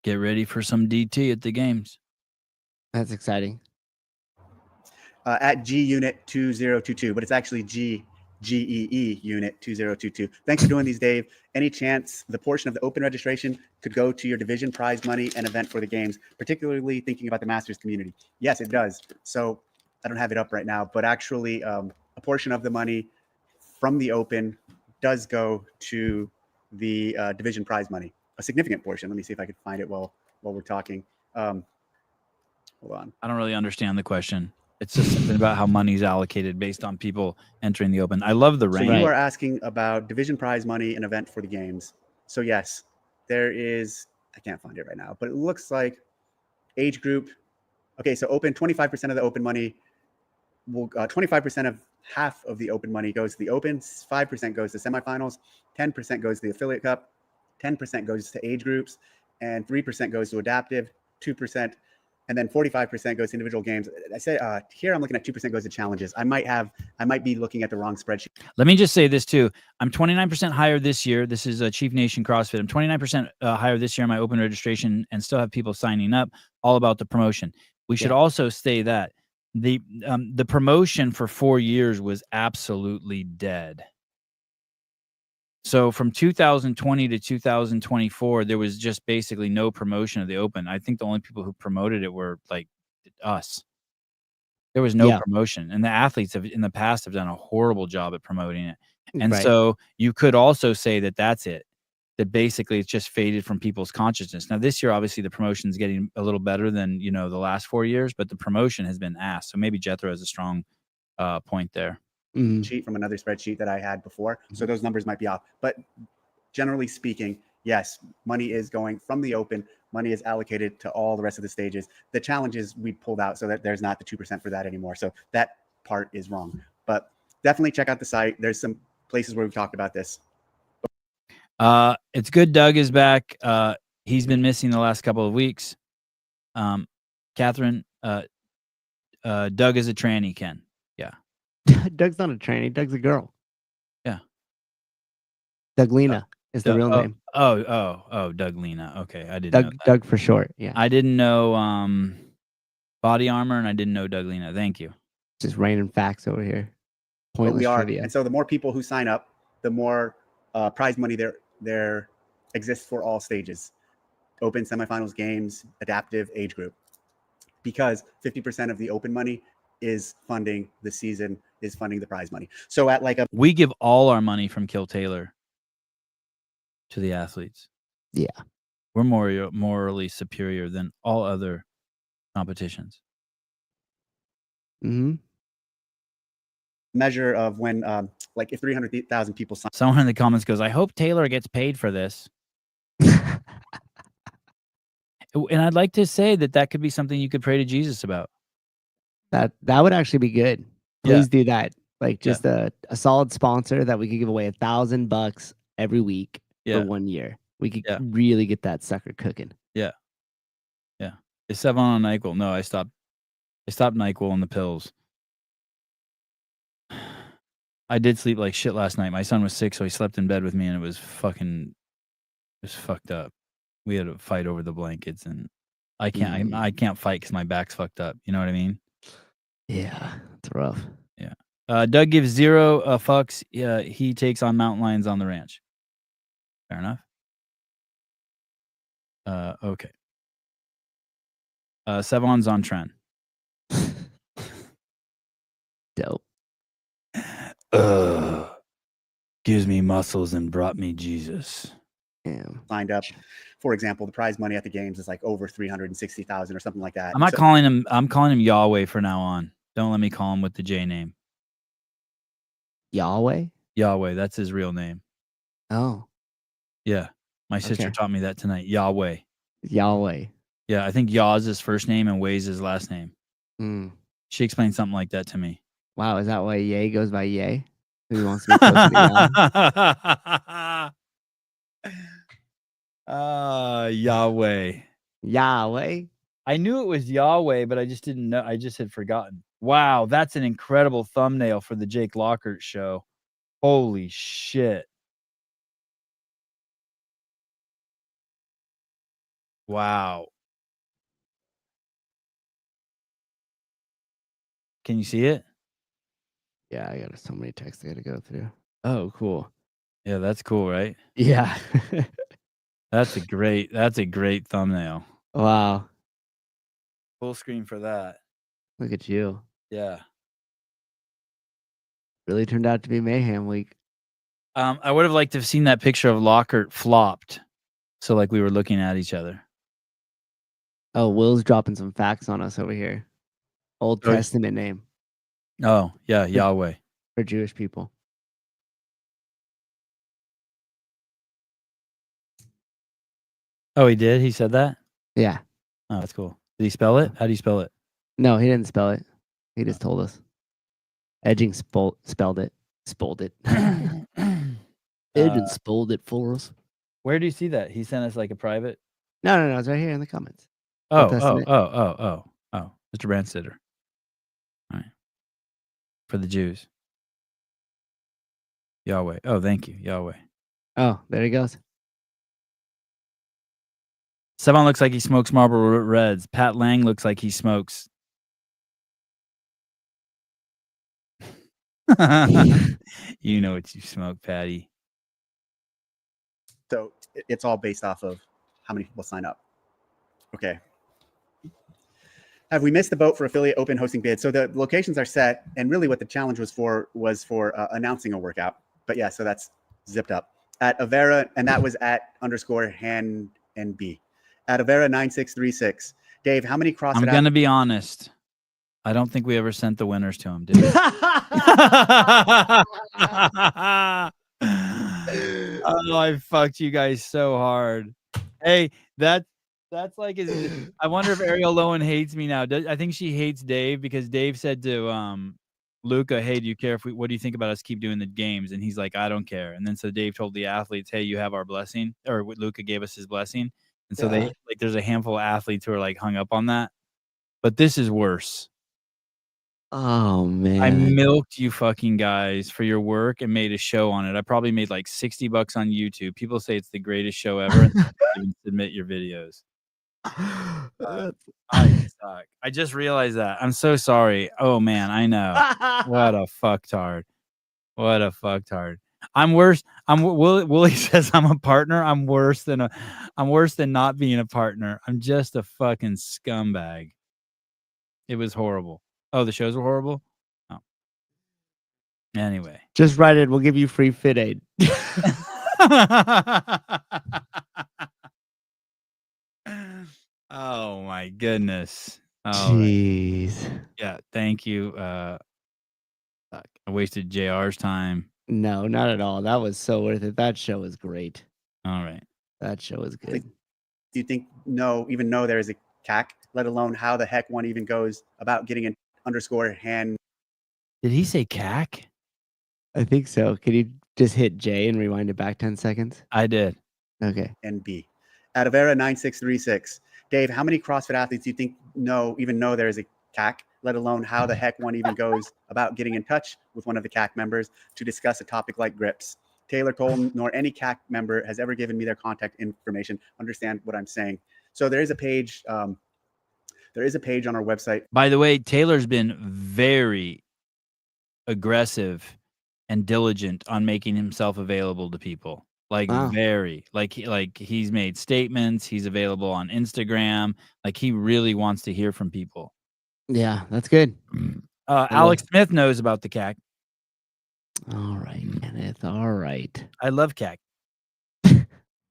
Get ready for some DT at the games. That's exciting. At G Unit 2022, but it's actually GEE Unit 2022. Thanks for doing these, Dave. Any chance the portion of the open registration could go to your division prize money and event for the games, particularly thinking about the Masters community? Yes, it does. So I don't have it up right now, but actually a portion of the money from the open does go to the division prize money, a significant portion. Let me see if I could find it while we're talking. Hold on. I don't really understand the question. It's just something about how money's allocated based on people entering the open. I love the range. So you are asking about division prize money and event for the games. So yes, there is, I can't find it right now, but it looks like age group. Okay, so open, 25% of the open money, 25% of half of the open money goes to the open, 5% goes to semifinals, 10% goes to the affiliate cup, 10% goes to age groups, and 3% goes to adaptive, 2%. And then 45% goes to individual games. I say here I'm looking at 2% goes to challenges. I might be looking at the wrong spreadsheet. Let me just say this too. I'm 29% higher this year. This is Chief Nation CrossFit. I'm 29% higher this year in my open registration and still have people signing up, all about the promotion. We should also say that the promotion for 4 years was absolutely dead. So from 2020 to 2024, there was just basically no promotion of the open. I think the only people who promoted it were like us. There was no Yeah. promotion, and the athletes have in the past have done a horrible job at promoting it. And Right. so you could also say that that's it. That basically it's just faded from people's consciousness. Now this year, obviously, the promotion's getting a little better than the last 4 years, but the promotion has been ass. So maybe Jethro has a strong point there. Sheet from another spreadsheet that I had before, so those numbers might be off. But generally speaking, yes, money is going from the open. Money is allocated to all the rest of the stages. The challenge is we pulled out so that there's not the 2% for that anymore. So that part is wrong. But definitely check out the site. There's some places where we've talked about this. It's good Doug is back. He's been missing the last couple of weeks. Catherine, Doug is a tranny, Ken. Yeah. Doug's not a tranny. Doug's a girl. Yeah. Douglina is the real name. Doug Lena. Okay, I didn't know that. Doug for short. Yeah. I didn't know Body Armor, and I didn't know Doug Lena. Thank you. Just random facts over here. But Pointless we are, trivia. and so the more people who sign up, the more prize money there exists for all stages: open, semifinals, games, adaptive, age group. Because 50% of the open money is funding the season, is funding the prize money. So at we give all our money from Kill Taylor to the athletes. Yeah. We're morally superior than all other competitions. Measure of when if 300,000 people sign. Someone in the comments goes, I hope Taylor gets paid for this. And I'd like to say that could be something you could pray to Jesus about. That would actually be good. Please do that. Like just a solid sponsor that we could give away $1,000 every week for 1 year. We could really get that sucker cooking. Yeah. Is Sevan on NyQuil? No, I stopped NyQuil and the pills. I did sleep like shit last night. My son was sick, so he slept in bed with me, and it was fucked up. We had a fight over the blankets, and I can't fight because my back's fucked up. You know what I mean? Yeah, it's rough. Yeah. Doug gives 0 fucks. He takes on mountain lions on the ranch. Fair enough. Okay. Sevon's on trend. Dope. Gives me muscles and brought me Jesus. Yeah. Signed up. For example, the prize money at the games is like over 360,000 or something like that. I'm calling him Yahweh from now on. Don't let me call him with the J name. Yahweh? Yahweh, that's his real name. Oh. Yeah. My sister taught me that tonight. Yahweh. Yahweh. Yeah, I think Yah is his first name and Way's his last name. She explained something like that to me. Wow, is that why Ye goes by Ye? Who wants to be closer to Yah? Yahweh. Yahweh? I knew it was Yahweh, but I just didn't know. I just had forgotten. Wow, that's an incredible thumbnail for the Jake Lockhart show. Holy shit. Wow. Can you see it? Yeah, I got so many texts I got to go through. Oh, cool. Yeah, that's cool, right? Yeah. That's a great thumbnail. Wow. Full screen for that. Look at you. Yeah. Really turned out to be mayhem week. I would have liked to have seen that picture of Lockhart flopped. So like we were looking at each other. Oh, Will's dropping some facts on us over here. Old Testament name. Oh, yeah, Yahweh. For Jewish people. Oh, he did? He said that? Yeah. Oh, that's cool. Did he spell it? How do you spell it? No, he didn't spell it. He just told us. Edging spelled it. Spoiled it. Edging spoiled it for us. Where do you see that? He sent us like a private? No. It's right here in the comments. Oh. Mr. Brandstetter. All right. For the Jews. Yahweh. Oh, thank you. Yahweh. Oh, there he goes. Sevan looks like he smokes Marlboro Reds. Pat Lang looks like he smokes. You know what you smoke, Patty. So it's all based off of how many people sign up. Okay. Have we missed the boat for affiliate open hosting bids? So the locations are set, and really what the challenge was for announcing a workout. But yeah, so that's zipped up at Avera, and that was at _hand and B at Avera 9636. Dave, how many CrossFit? I'm gonna be honest. I don't think we ever sent the winners to him, did we? Oh, I fucked you guys so hard. Hey, that's like I wonder if Ariel Lowen hates me now. I think she hates Dave because Dave said to Luca, "Hey, do you care if what do you think about us keep doing the games?" And he's like, "I don't care." And then so Dave told the athletes, "Hey, you have our blessing," or Luca gave us his blessing. And so they like there's a handful of athletes who are like hung up on that. But this is worse. Oh man. I milked you fucking guys for your work and made a show on it. I probably made like $60 on YouTube. People say it's the greatest show ever. And even submit your videos. I suck. I just realized that. I'm so sorry. Oh man, I know. What a fucktard. What a fucktard. I'm worse. Willie says I'm a partner. I'm worse than not being a partner. I'm just a fucking scumbag. It was horrible. Oh, the shows were horrible? Oh. Anyway. Just write it. We'll give you free fit aid. Oh my goodness. Oh, jeez. right. Yeah, thank you. I wasted JR's time. No, not at all. That was so worth it. That show was great. All right. That show was good. Do you think even know there is a CAC, let alone how the heck one even goes about getting an _hand? Did he say CAC? I think so. Can you just hit J and rewind it back 10 seconds? I did. Okay. And B at Avera 9636. Dave, how many CrossFit athletes do you think even know there is a CAC, let alone how the heck one even goes about getting in touch with one of the CAC members to discuss a topic like grips? Taylor Colton nor any CAC member has ever given me their contact information. Understand what I'm saying? So there is a page. There is a page on our website. By the way, Taylor's been very aggressive and diligent on making himself available to people. Like very, like he's made statements. He's available on Instagram. Like he really wants to hear from people. Yeah, that's good. Alex Smith knows about the CAC. All right, Kenneth. All right. I love CAC.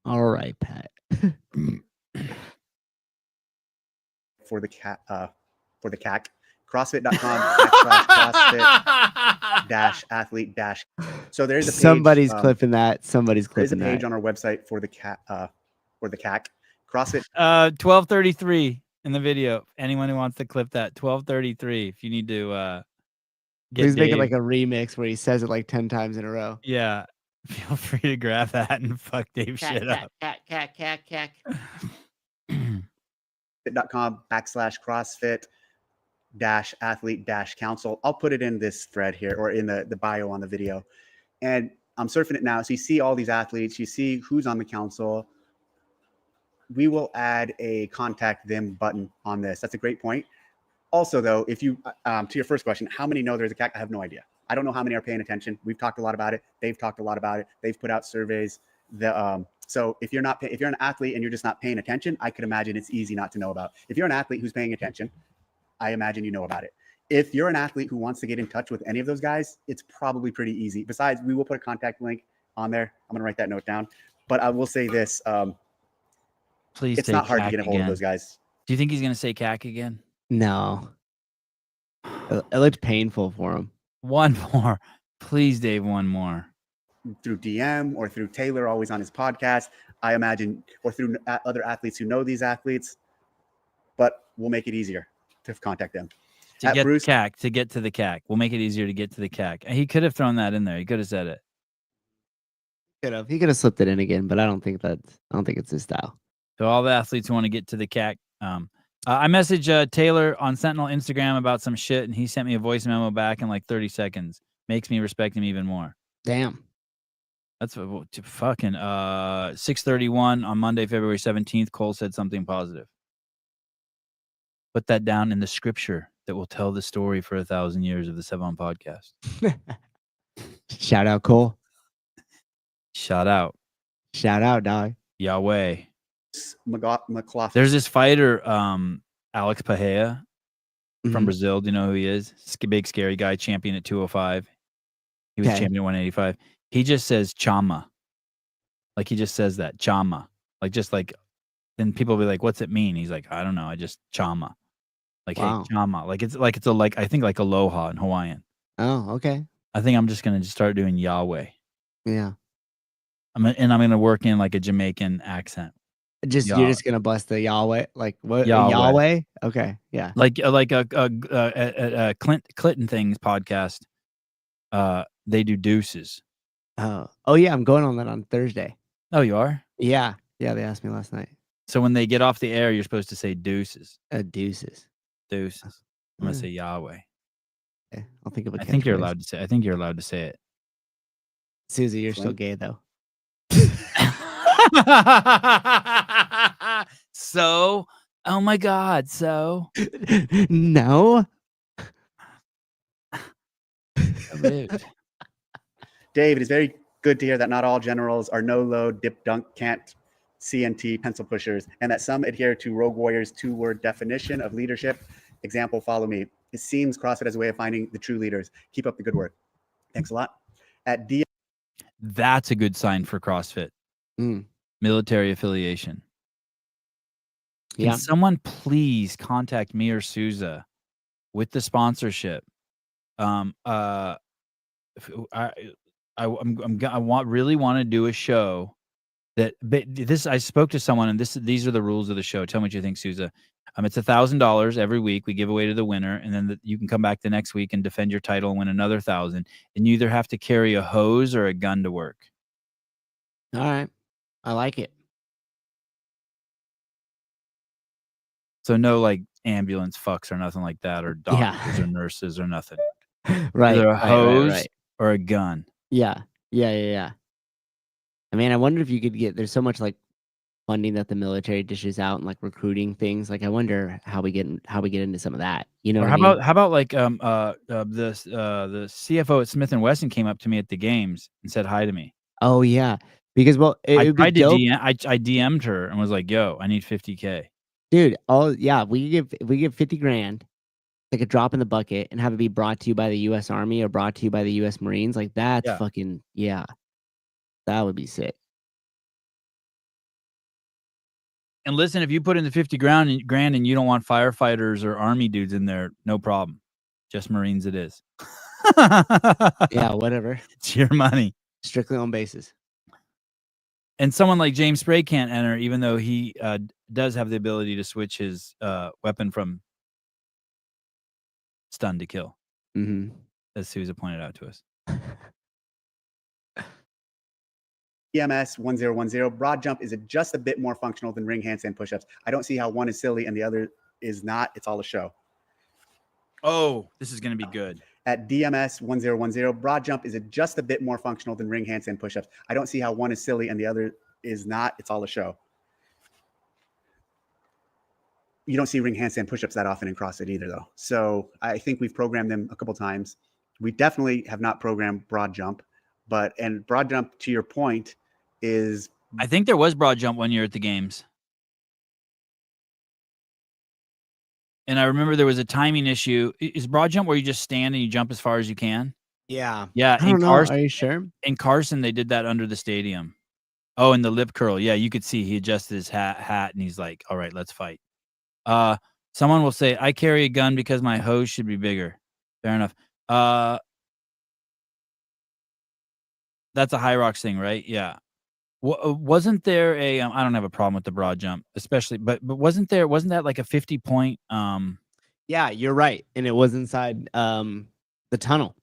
All right, Pat. For the CAC, CrossFit.com /CrossFit -athlete -. So there's a page. Somebody's clipping that. Somebody's clipping that. There's a page on our website for the CAC. CrossFit. 12:33 in the video. Anyone who wants to clip that 12:33. If you need to He's making like a remix where he says it like 10 times in a row. Yeah. Feel free to grab that and fuck Dave shit up. CAC. .com /CrossFit -athlete -council. I'll put it in this thread here or in the bio on the video. And I'm surfing it now. So you see all these athletes, you see who's on the council. We will add a contact them button on this. That's a great point. Also, though, if you, to your first question, how many know there's a CAC? I have no idea. I don't know how many are paying attention. We've talked a lot about it. They've talked a lot about it. They've put out surveys. So if you're an athlete and you're just not paying attention, I could imagine it's easy not to know about. If you're an athlete who's paying attention, I imagine you know about it. If you're an athlete who wants to get in touch with any of those guys, it's probably pretty easy. Besides, we will put a contact link on there. I'm going to write that note down. But I will say this. Please, it's not hard to get a hold of those guys. Do you think he's going to say CAC again? No. It looked painful for him. One more. Please, Dave, one more. Through DM or through Taylor, always on his podcast, I imagine, or through other athletes who know these athletes. But we'll make it easier to contact them. To get to the CAC. We'll make it easier to get to the CAC. He could have thrown that in there. He could have said it. He could have slipped it in again, but I don't think it's his style. So all the athletes who want to get to the CAC, I messaged Taylor on Sentinel Instagram about some shit, and he sent me a voice memo back in like 30 seconds. Makes me respect him even more. Damn. That's fucking 6:31 on Monday, February 17th. Cole said something positive. Put that down in the scripture that will tell the story for 1,000 years of the Sevon podcast. Shout out, Cole. Shout out, dog. McLaughlin. There's this fighter, Alex Pajea. from Brazil. Do you know who he is? Big scary guy, champion at 205. He was champion at 185. He just says chama. Like he just says that chama. Like just like, then people will be like, "What's it mean?" He's like, "I don't know. I just chama." Like hey chama. Like it's I think like aloha in Hawaiian. Oh, okay. I think I'm just gonna just start doing Yahweh. Yeah. I'm gonna work in like a Jamaican accent. You're just gonna bust the Yahweh, like what? Yahweh. Okay, yeah. Like a Clinton Things podcast. They do deuces. Oh yeah, I'm going on that on Thursday. Oh, you are? Yeah, they asked me last night. So when they get off the air, you're supposed to say deuces. Deuces. Deuces. I'm gonna say Yahweh. Okay, I'll think of a. I think you're allowed to say. I think you're allowed to say it. Susie, you're still gay though. So, oh my God, so no. Rude. Dave, it is very good to hear that not all generals are no load, dip dunk, can't CNT pencil pushers, and that some adhere to Rogue Warrior's 2-word definition of leadership. Example, follow me. It seems CrossFit has a way of finding the true leaders. Keep up the good work. Thanks a lot. That's a good sign for CrossFit. Military affiliation. Can someone please contact me or Souza with the sponsorship? I really want to do a show that, but this, I spoke to someone and these are the rules of the show. Tell me what you think, Souza. It's $1,000 every week. We give away to the winner, and then you can come back the next week and defend your title and win another 1,000. And you either have to carry a hose or a gun to work. All right, I like it. So no like ambulance fucks or nothing like that, or doctors or nurses or nothing. Right. Either a hose or a gun. Yeah. I mean, I wonder if you could get. There's so much like funding that the military dishes out and like recruiting things. Like, I wonder how we get into some of that. You know, or how about like the CFO at Smith and Wesson came up to me at the games and said hi to me. Oh yeah, because I DM'd her and was like, "Yo, I need 50K." Dude, we give 50 grand, like a drop in the bucket, and have it be brought to you by the U.S. Army or brought to you by the U.S. Marines. Like that's fucking that would be sick. And listen, if you put in the 50 grand and you don't want firefighters or army dudes in there, no problem. Just Marines it is. Yeah, whatever. It's your money. Strictly on basis. And someone like James Spray can't enter, even though he does have the ability to switch his weapon from stun to kill. As Souza pointed out to us. EMS 1010, broad jump is just a bit more functional than ring handstand push-ups. I don't see how one is silly and the other is not. It's all a show. Oh, this is going to be good. At DMS 1010, broad jump is just a bit more functional than ring handstand push-ups. I don't see how one is silly and the other is not. It's all a show. You don't see ring handstand push-ups that often in CrossFit either, though. So I think we've programmed them a couple times. We definitely have not programmed broad jump, and broad jump, to your point, is... I think there was broad jump one year at the games. And I remember there was a timing issue. Is broad jump where you just stand and you jump as far as you can? Yeah. Yeah. I don't know. Are you sure? In Carson, they did that under the stadium. Oh, and the lip curl. Yeah, you could see he adjusted his hat and he's like, all right, let's fight. Someone will say, I carry a gun because my hose should be bigger. Fair enough. That's a Hyrox thing, right? Yeah. Wasn't there a I don't have a problem with the broad jump, especially, but wasn't that like a 50-point? Yeah, you're right, and it was inside the tunnel.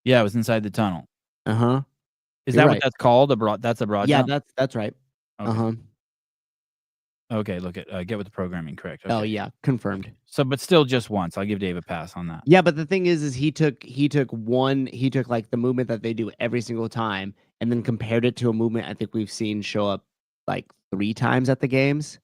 Yeah, it was inside the tunnel. Is that what that's called? That's a broad jump? Yeah, that's right. Okay. Okay, look at get with the programming correct. Okay. Oh yeah, confirmed. So, but still just once. I'll give Dave a pass on that. Yeah, but the thing is he took like the movement that they do every single time and then compared it to a movement I think we've seen show up like 3 times at the games.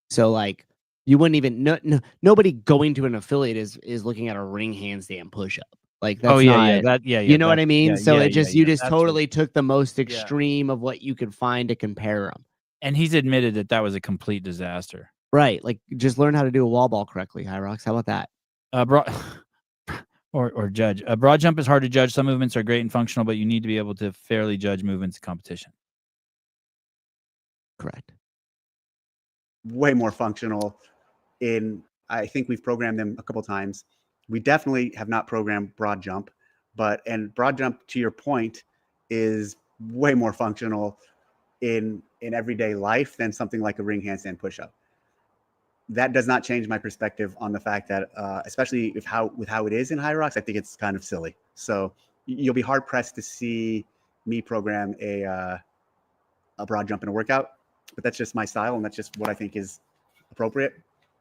So like you wouldn't even nobody going to an affiliate is looking at a ring handstand push-up. Like that's you know what I mean? So you just totally took the most extreme of what you could find to compare them. And he's admitted that was a complete disaster. Right. Like just learn how to do a wall ball correctly, Hyrox. How about that? Or judge. A broad jump is hard to judge. Some movements are great and functional, but you need to be able to fairly judge movements in competition. Correct. Way more functional I think we've programmed them a couple times. We definitely have not programmed broad jump, and broad jump, to your point, is way more functional in everyday life than something like a ring handstand push-up. That does not change my perspective on the fact that, especially with how it is in Hyrox, I think it's kind of silly. So you'll be hard pressed to see me program a broad jump in a workout, but that's just my style and that's just what I think is appropriate.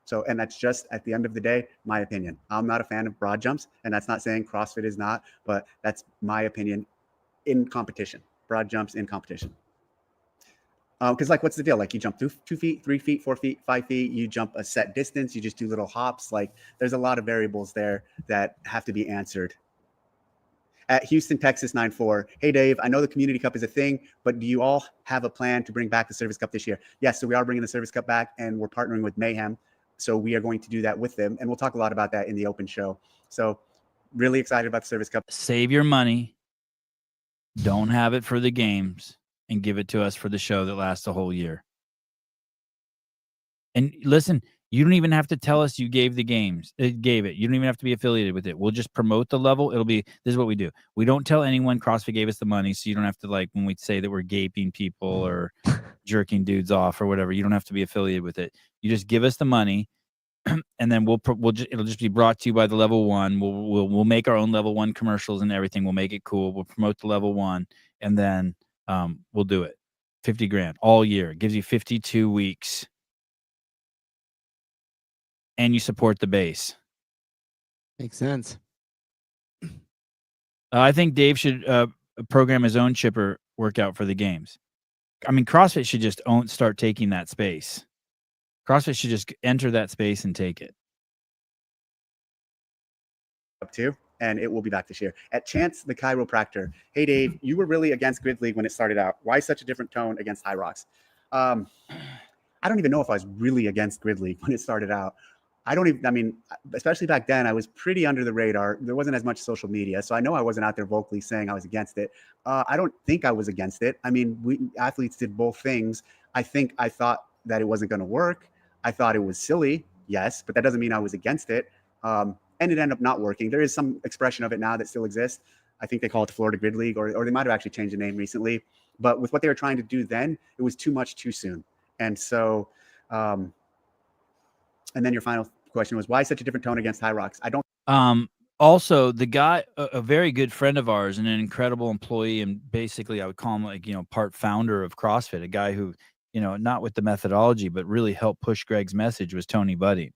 So, and that's just at the end of the day, my opinion. I'm not a fan of broad jumps, and that's not saying CrossFit is not, but that's my opinion in competition. Broad jumps in competition. Because like, what's the deal? Like, you jump 2 feet, 3 feet, 4 feet, 5 feet, you jump a set distance, you just do little hops. Like, there's a lot of variables there that have to be answered. At Houston, Texas 94. Hey, Dave, I know the Community Cup is a thing, but do you all have a plan to bring back the Service Cup this year? Yes, so we are bringing the Service Cup back, and we're partnering with Mayhem. So we are going to do that with them, and we'll talk a lot about that in the open show. So really excited about the Service Cup. Save your money. Don't have it for the games. And give it to us for the show that lasts a whole year. And listen, you don't even have to tell us you gave the games. Gave it. You don't even have to be affiliated with it. We'll just promote the level. This is what we do. We don't tell anyone CrossFit gave us the money, so you don't have to, like, when we say that we're gaping people or jerking dudes off or whatever, you don't have to be affiliated with it. You just give us the money, and then it'll just be brought to you by the level one. We'll make our own level one commercials and everything. We'll make it cool. We'll promote the level one, and then we'll do it. 50 grand all year. It gives you 52 weeks. And you support the base. Makes sense. I think Dave should program his own chipper workout for the games. I mean, CrossFit should just start taking that space. CrossFit should just enter that space and take it. Up to, and it will be back this year. At Chance the Chiropractor. Hey, Dave, you were really against Grid League when it started out. Why such a different tone against Hyrox? I don't even know if I was really against Grid League when it started out. I mean, especially back then, I was pretty under the radar. There wasn't as much social media. So I know I wasn't out there vocally saying I was against it. I don't think I was against it. I mean, we athletes did both things. I thought that it wasn't going to work. I thought it was silly. Yes, but that doesn't mean I was against it. And it ended up not working. There is some expression of it now that still exists. I think they call it the Florida Grid League, or they might have actually changed the name recently. But with what they were trying to do then, it was too much too soon. And so, and then your final question was, why such a different tone against Hyrox? I don't. Also, the guy, a very good friend of ours and an incredible employee, and basically I would call him, like, part founder of CrossFit, a guy who, not with the methodology, but really helped push Greg's message, was Tony Budding.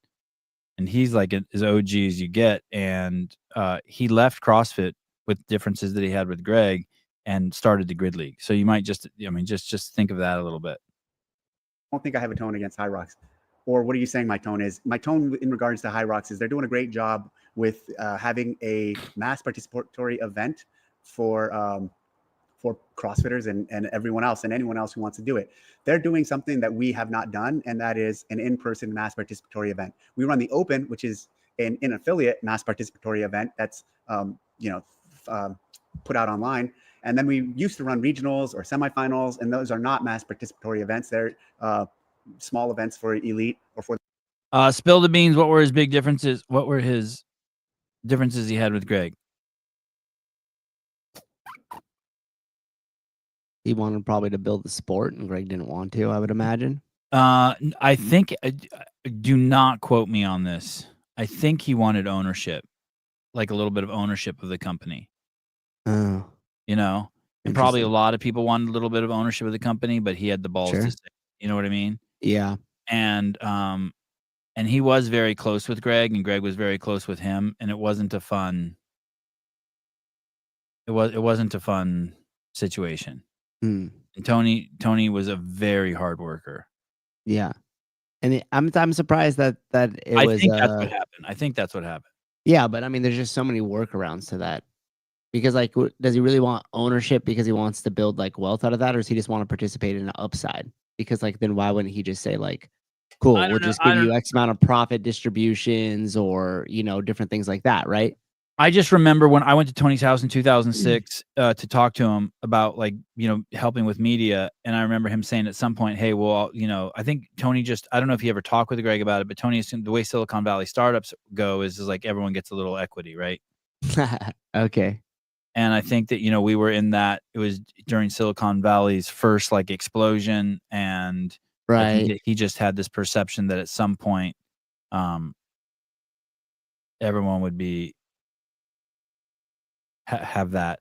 And he's like as OG as you get. And he left CrossFit with differences that he had with Greg and started the Grid League. So you might just think of that a little bit. I don't think I have a tone against Hyrox. Or what are you saying my tone is? My tone in regards to Hyrox is they're doing a great job with having a mass participatory event for CrossFitters and everyone else and anyone else who wants to do it. They're doing something that we have not done, and that is an in-person mass participatory event. We run the Open, which is an affiliate mass participatory event that's put out online. And then we used to run regionals or semifinals, and those are not mass participatory events. They're small events for elite or for. Spill the beans. What were his big differences? What were his differences he had with Greg? He wanted probably to build the sport, and Greg didn't want to, I would imagine. I think, do not quote me on this. I think he wanted ownership, like a little bit of ownership of the company. Oh. And probably a lot of people wanted a little bit of ownership of the company, but he had the balls to say, you know what I mean? Yeah. And he was very close with Greg, and Greg was very close with him, and it wasn't a fun. It wasn't a fun situation. Mm. And Tony was a very hard worker. Yeah, and I'm surprised that it I was. think that's what happened. I think that's what happened. Yeah, but I mean, there's just so many workarounds to that. Because, like, does he really want ownership because he wants to build, like, wealth out of that, or does he just want to participate in the upside? Because, like, then why wouldn't he just say, like, Cool. I don't We'll know. just I give you don't- X amount of profit distributions or, different things like that, right? I just remember when I went to Tony's house in 2006 to talk to him about helping with media, and I remember him saying at some point, "Hey, well, I think Tony I don't know if he ever talked with Greg about it, but Tony assumed the way Silicon Valley startups go is like everyone gets a little equity, right?" Okay. And I think that we were in that. It was during Silicon Valley's first explosion, and I think Right. that he just had this perception that at some point, everyone would be have that.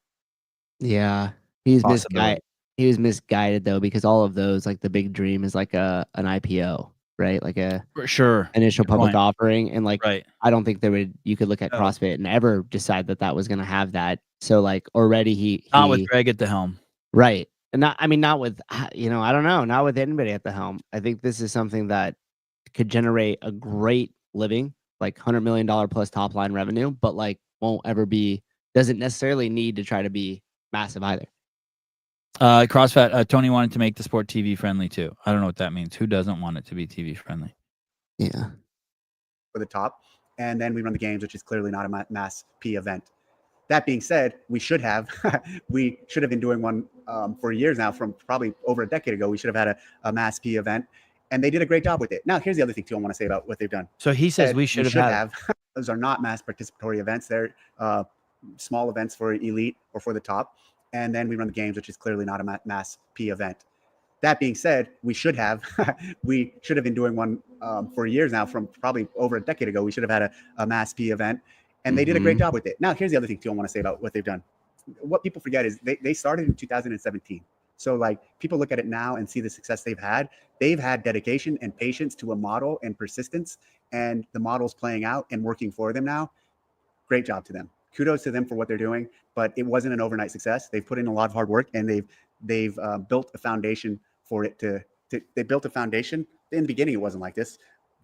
Yeah. He's Possibility. misguided. He was misguided though, because all of those, like the big dream is like an IPO, right? Like a For sure. initial Good public point. offering. And Right. I don't think you could look at No. CrossFit and ever decide that was going to have that. So already he Not with Greg at the helm. right. And not with, I don't know, not with anybody at the helm. I think this is something that could generate a great living, like $100 million plus top line revenue, but won't ever doesn't necessarily need to try to be massive either. CrossFit, Tony wanted to make the sport TV friendly too. I don't know what that means. Who doesn't want it to be TV friendly? Yeah. For the top. And then we run the games, which is clearly not a mass P event. That being said, we should have been doing one for years now, from probably over a decade ago. We should have had a mass P event, and they did a great job with it. Now, here's the other thing too I want to say about what they've done. So he says we should have. Those are not mass participatory events. They're small events for elite or for the top. And then we run the games, which is clearly not a mass P event. That being said, we should have been doing one for years now, from probably over a decade ago. We should have had a mass P event, and they did a great job with it. Now, here's the other thing too I want to say about what they've done. What people forget is they started in 2017. So people look at it now and see the success they've had. They've had dedication and patience to a model and persistence, and the model's playing out and working for them now. Great job to them. Kudos to them for what they're doing, but it wasn't an overnight success. They've put in a lot of hard work, and they've built a foundation for it they built a foundation. In the beginning, it wasn't like this.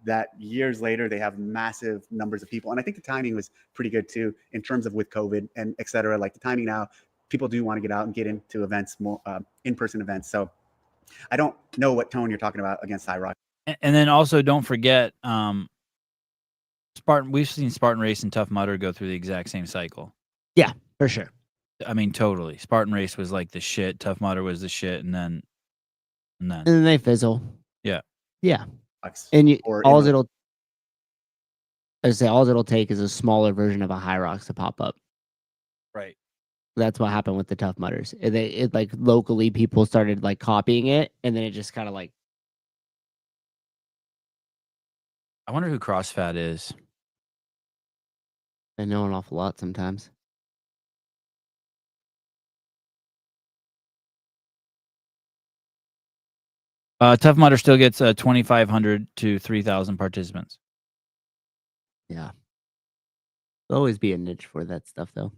That years later, they have massive numbers of people. And I think the timing was pretty good too, in terms of with COVID and et cetera. The timing now, people do want to get out and get into events, more in-person events. So I don't know what tone you're talking about against Hyrox. And then also don't forget, Spartan. We've seen Spartan Race and Tough Mudder go through the exact same cycle. Yeah, for sure. I mean, totally. Spartan Race was like the shit. Tough Mudder was the shit, and then they fizzle. Yeah. Yeah. And all it'll take is a smaller version of a Hyrox to pop up. Right. That's what happened with the Tough Mudders. It locally people started copying it, and then it just kind of I wonder who CrossFit is. I know an awful lot sometimes. Tough Mudder still gets 2,500 to 3,000 participants. Yeah. There'll always be a niche for that stuff, though.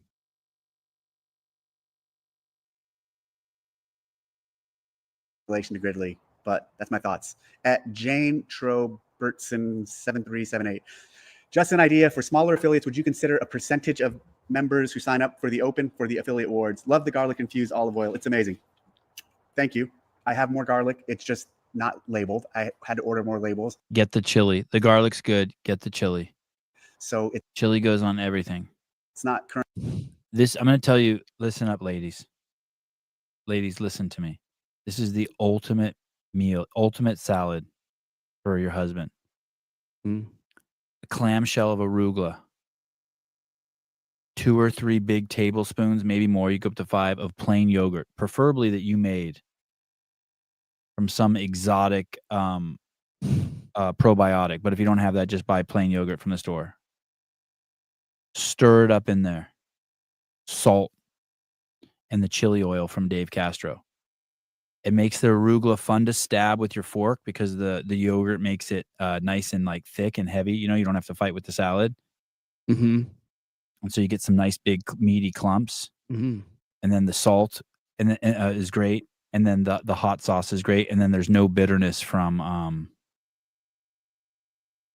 Relation to Gridley, but that's my thoughts. At Jane Trobertson 7378. Just an idea for smaller affiliates. Would you consider a percentage of members who sign up for the Open for the affiliate awards? Love the garlic infused olive oil. It's amazing. Thank you. I have more garlic. It's just not labeled. I had to order more labels. Get the chili. The garlic's good. Get the chili. So chili goes on everything. It's not current. I'm going to tell you, listen up, ladies. Ladies, listen to me. This is the ultimate meal, ultimate salad for your husband. A clamshell of arugula. 2 or 3 big tablespoons, maybe more. You go up to 5 of plain yogurt, preferably that you made from some exotic probiotic. But if you don't have that, just buy plain yogurt from the store. Stir it up in there. Salt and the chili oil from Dave Castro. It makes the arugula fun to stab with your fork because the yogurt makes it nice and thick and heavy. You don't have to fight with the salad. Mm-hmm. And so you get some nice big meaty clumps. Mm-hmm. And then the salt is great. And then the hot sauce is great. And then there's no bitterness from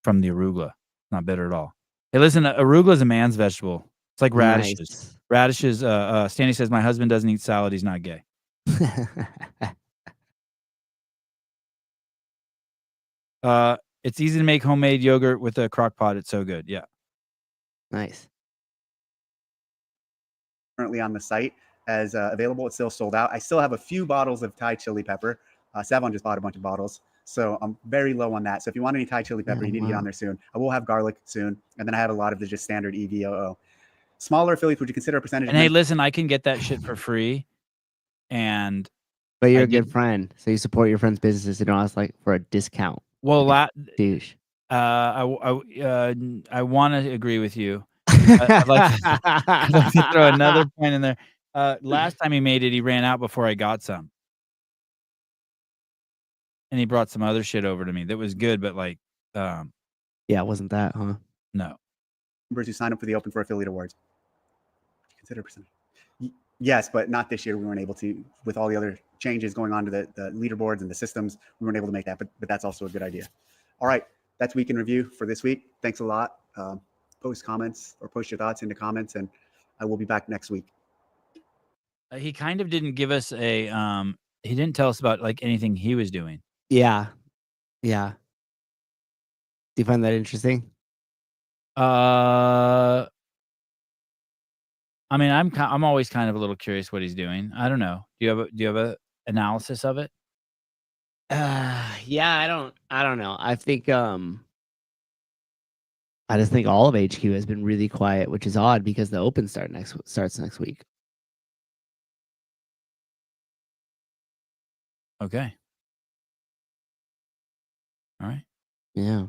the arugula. Not bitter at all. Hey, listen, arugula is a man's vegetable. It's like radishes. Nice. Radishes. Stanley says, my husband doesn't eat salad. He's not gay. It's easy to make homemade yogurt with a crock pot. It's so good. Yeah. Nice. Currently on the site as available. It's still sold out. I still have a few bottles of Thai chili pepper. Savon just bought a bunch of bottles, so I'm very low on that. So if you want any Thai chili pepper, you need to get on there soon. I will have garlic soon, and then I have a lot of the just standard EVOO. Smaller affiliates, would you consider a percentage? And hey, listen, I can get that shit for free, and but you're a good friend, so you support your friends' businesses. You don't ask like for a discount. Well, douche. I want to agree with you. I'd like to throw another point in there. Last time he made it, he ran out before I got some. And he brought some other shit over to me that was good, but like, yeah, it wasn't that, huh? No. Members who sign up for the Open for Affiliate Awards. Consider a percentage. Yes, but not this year. We weren't able to, with all the other changes going on to the leaderboards and the systems, we weren't able to make that, but that's also a good idea. All right, that's Week in Review for this week. Thanks a lot. Post comments or post your thoughts into comments, and I will be back next week. He kind of didn't give us a, he didn't tell us about like anything he was doing. Yeah. Yeah. Do you find that interesting? I mean, I'm always kind of a little curious what he's doing. I don't know. Do you have a analysis of it? Yeah, I don't know. I think I just think all of HQ has been really quiet, which is odd because the Open starts next week. Okay. All right. Yeah.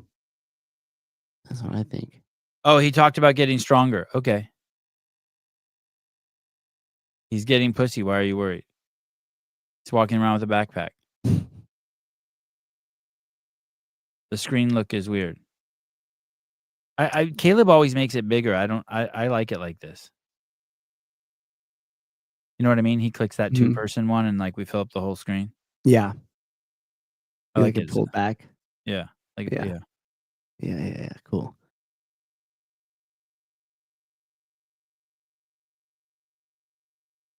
That's what I think. Oh, he talked about getting stronger. Okay. He's getting pussy. Why are you worried? He's walking around with a backpack. The screen look is weird. Caleb always makes it bigger. I like it like this. You know what I mean? He clicks that 2-person one and like we fill up the whole screen. Yeah. I like it pulled back. Yeah. Like Yeah. Yeah. Cool.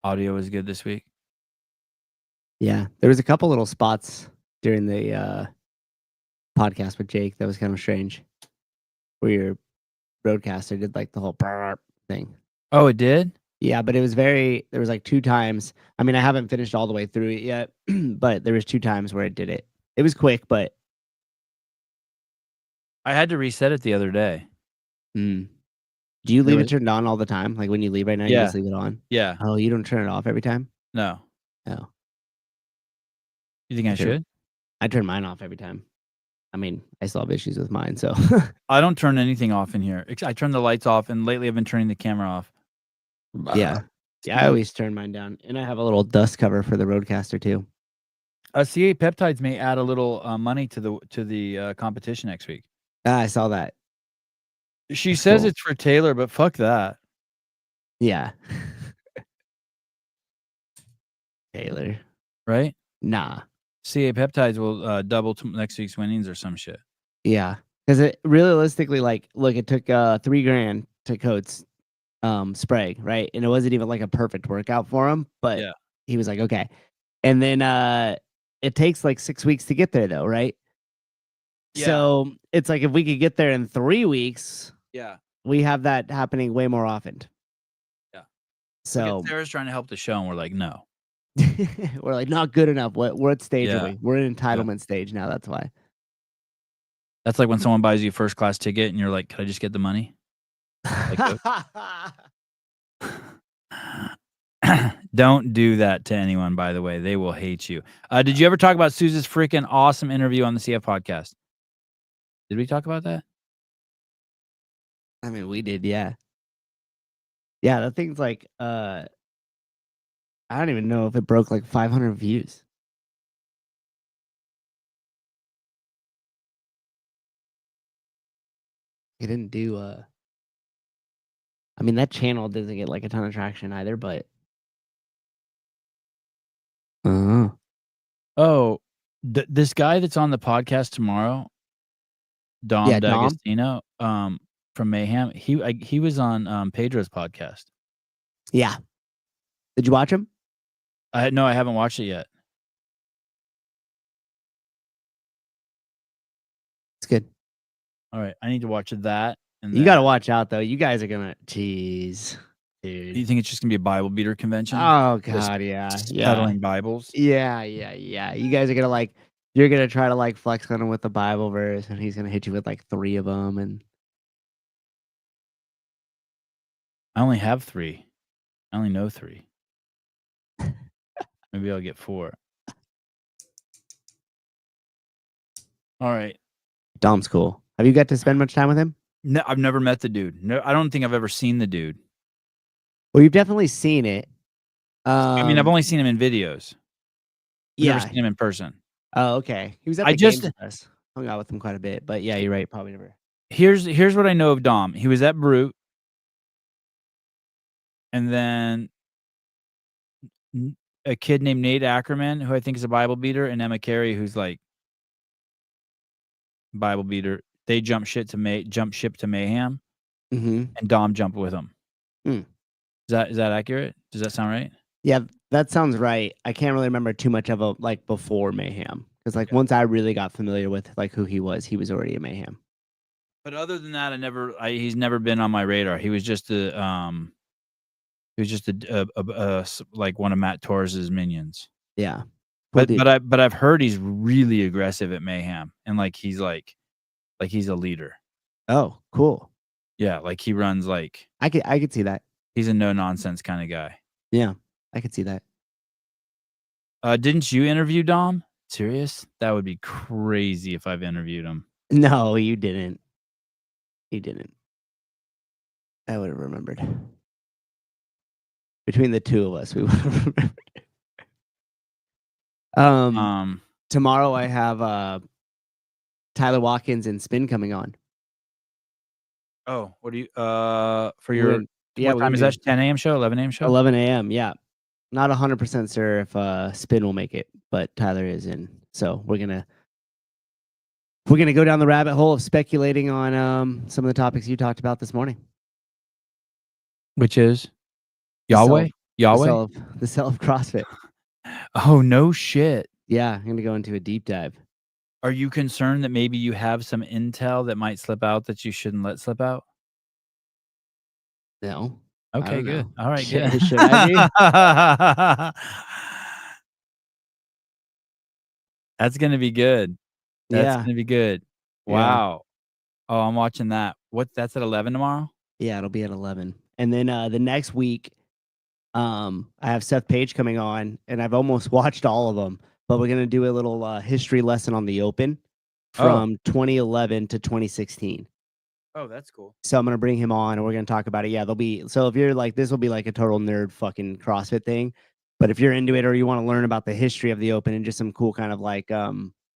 Audio was good this week. Yeah. There was a couple little spots during the podcast with Jake that was kind of strange. Where your broadcaster did like the whole thing. Oh, it did? Yeah, but it was there was like 2 times. I mean, I haven't finished all the way through it yet, but there was 2 times where it did it. It was quick, but I had to reset it the other day. Do you leave it turned on all the time? Like when you leave right now, you just leave it on? Yeah. Oh, you don't turn it off every time? No. Oh. You think I should? I turn mine off every time. I mean, I still have issues with mine, so. I don't turn anything off in here. I turn the lights off, and lately I've been turning the camera off. Yeah. Yeah, I always turn mine down. And I have a little dust cover for the Roadcaster too. CA Peptides may add a little money to the competition next week. I saw that. She says it's for Taylor, but fuck that. Yeah. Taylor. Right? Nah. CA Peptides will double next week's winnings or some shit. Yeah. Because it realistically, like, look, it took $3,000 to Coates Sprague, right? And it wasn't even like a perfect workout for him, but he was like, okay. And then it takes like 6 weeks to get there though, right? Yeah. So it's like if we could get there in 3 weeks, we have that happening way more often. Yeah. So Sarah's trying to help the show, and we're like, no. We're like, not good enough. What stage are we? We're in entitlement stage now. That's why. That's like when someone buys you a first class ticket and you're like, can I just get the money? Like, don't do that to anyone, by the way. They will hate you. Did you ever talk about Suze's freaking awesome interview on the CF podcast? Did we talk about that? I mean, we did, yeah. Yeah, that thing's like, I don't even know if it broke like 500 views. It didn't do, I mean, that channel doesn't get like a ton of traction either, but. Oh, this guy that's on the podcast tomorrow, Dom D'Agostino, from Mayhem, he was on Pedro's podcast. Yeah. Did you watch him? No, I haven't watched it yet. It's good. All right, I need to watch that. And You got to watch out though. You guys are gonna, jeez, dude. You think it's just gonna be a Bible beater convention? Oh Just God, yeah, peddling Bibles. yeah. You guys are gonna like, you're gonna try to like flex on him with the Bible verse, and he's gonna hit you with like 3 of them. And I only have 3. I only know 3. Maybe I'll get 4. All right. Dom's cool. Have you got to spend much time with him? No, I've never met the dude. No, I don't think I've ever seen the dude. Well, you've definitely seen it. I mean, I've only seen him in videos. I've never Yeah. seen him in person. Oh, okay. He was at the games with us. Hung out with him quite a bit, but yeah, you're right. Probably never. Here's what I know of Dom. He was at Brute, and then a kid named Nate Ackerman, who I think is a Bible beater, and Emma Carey, who's like Bible beater. They jump ship to Mayhem, Mm-hmm. and Dom jumped with them. Mm. Is that accurate? Does that sound right? Yeah, that sounds right. I can't really remember too much of a like before Mayhem, because like once I really got familiar with like who he was already a Mayhem. But other than that, he's never been on my radar. He was just like one of Matt Torres's minions. Yeah. But I've heard he's really aggressive at Mayhem, and like he's a leader. Oh, cool. Yeah, like he runs like I could see that. He's a no nonsense kind of guy. Yeah, I could see that. Didn't you interview Dom? Serious? That would be crazy if I've interviewed him. No, you didn't. He didn't. I would have remembered. Between the two of us, we would have remembered. Tomorrow I have Tyler Watkins and Spin coming on. Oh, what do you for your what time is that? 10 a.m. show, 11 a.m. show? 11 a.m. Yeah. Not 100% sure if Spin will make it, but Tyler is in. So we're gonna go down the rabbit hole of speculating on some of the topics you talked about this morning. Which is Yahweh? The sell of CrossFit. Oh, no shit. Yeah, I'm going to go into a deep dive. Are you concerned that maybe you have some intel that might slip out that you shouldn't let slip out? No. Okay, good. All right, Should good. I be? That's going to be good. That's going to be good. Wow. Yeah. Oh, I'm watching that. That's at 11 tomorrow? Yeah, it'll be at 11. And then the next week, I have Seth Page coming on, and I've almost watched all of them, but we're going to do a little history lesson on the Open from 2011 to 2016. Oh, that's cool. So I'm going to bring him on, and we're going to talk about it. Yeah, so if you're like, this will be like a total nerd fucking CrossFit thing. But if you're into it or you want to learn about the history of the Open and just some cool kind of like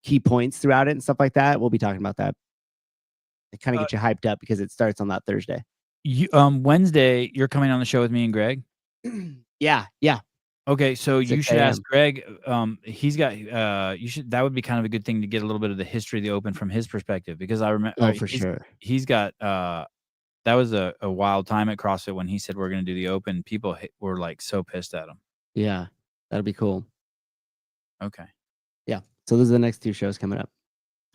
key points throughout it and stuff like that, we'll be talking about that. It kind of get you hyped up because it starts on that Thursday. Wednesday, you're coming on the show with me and Greg? Yeah. Okay, so you should ask Greg. He's got. That would be kind of a good thing to get a little bit of the history of the Open from his perspective, because I remember. Oh, for sure. He's got. That was a wild time at CrossFit when he said we're going to do the Open. People were like so pissed at him. Yeah, that'll be cool. Okay. Yeah. So those are the next 2 shows coming up.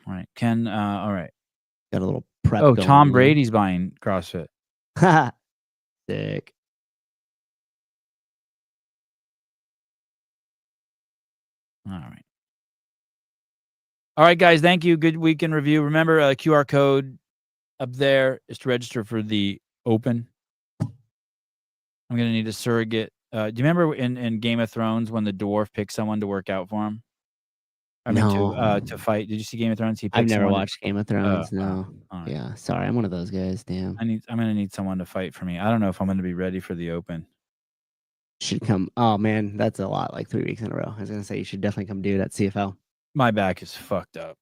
All right, Ken. All right. Got a little prep. Oh, Tom Brady's buying CrossFit. Sick. All right, guys. Thank you. Good week in review. Remember, QR code up there is to register for the Open. I'm going to need a surrogate. Do you remember in Game of Thrones when the dwarf picked someone to work out for him? To fight. Did you see Game of Thrones? I've never watched Game of Thrones. No. Right. Yeah. Sorry, I'm one of those guys. Damn. I'm going to need someone to fight for me. I don't know if I'm going to be ready for the Open. Should come. Oh man, that's a lot. Like 3 weeks in a row. I was going to say you should definitely come do it at CFL. My back is fucked up.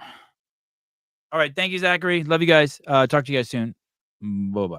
All right. Thank you, Zachary. Love you guys. Talk to you guys soon. Bye-bye.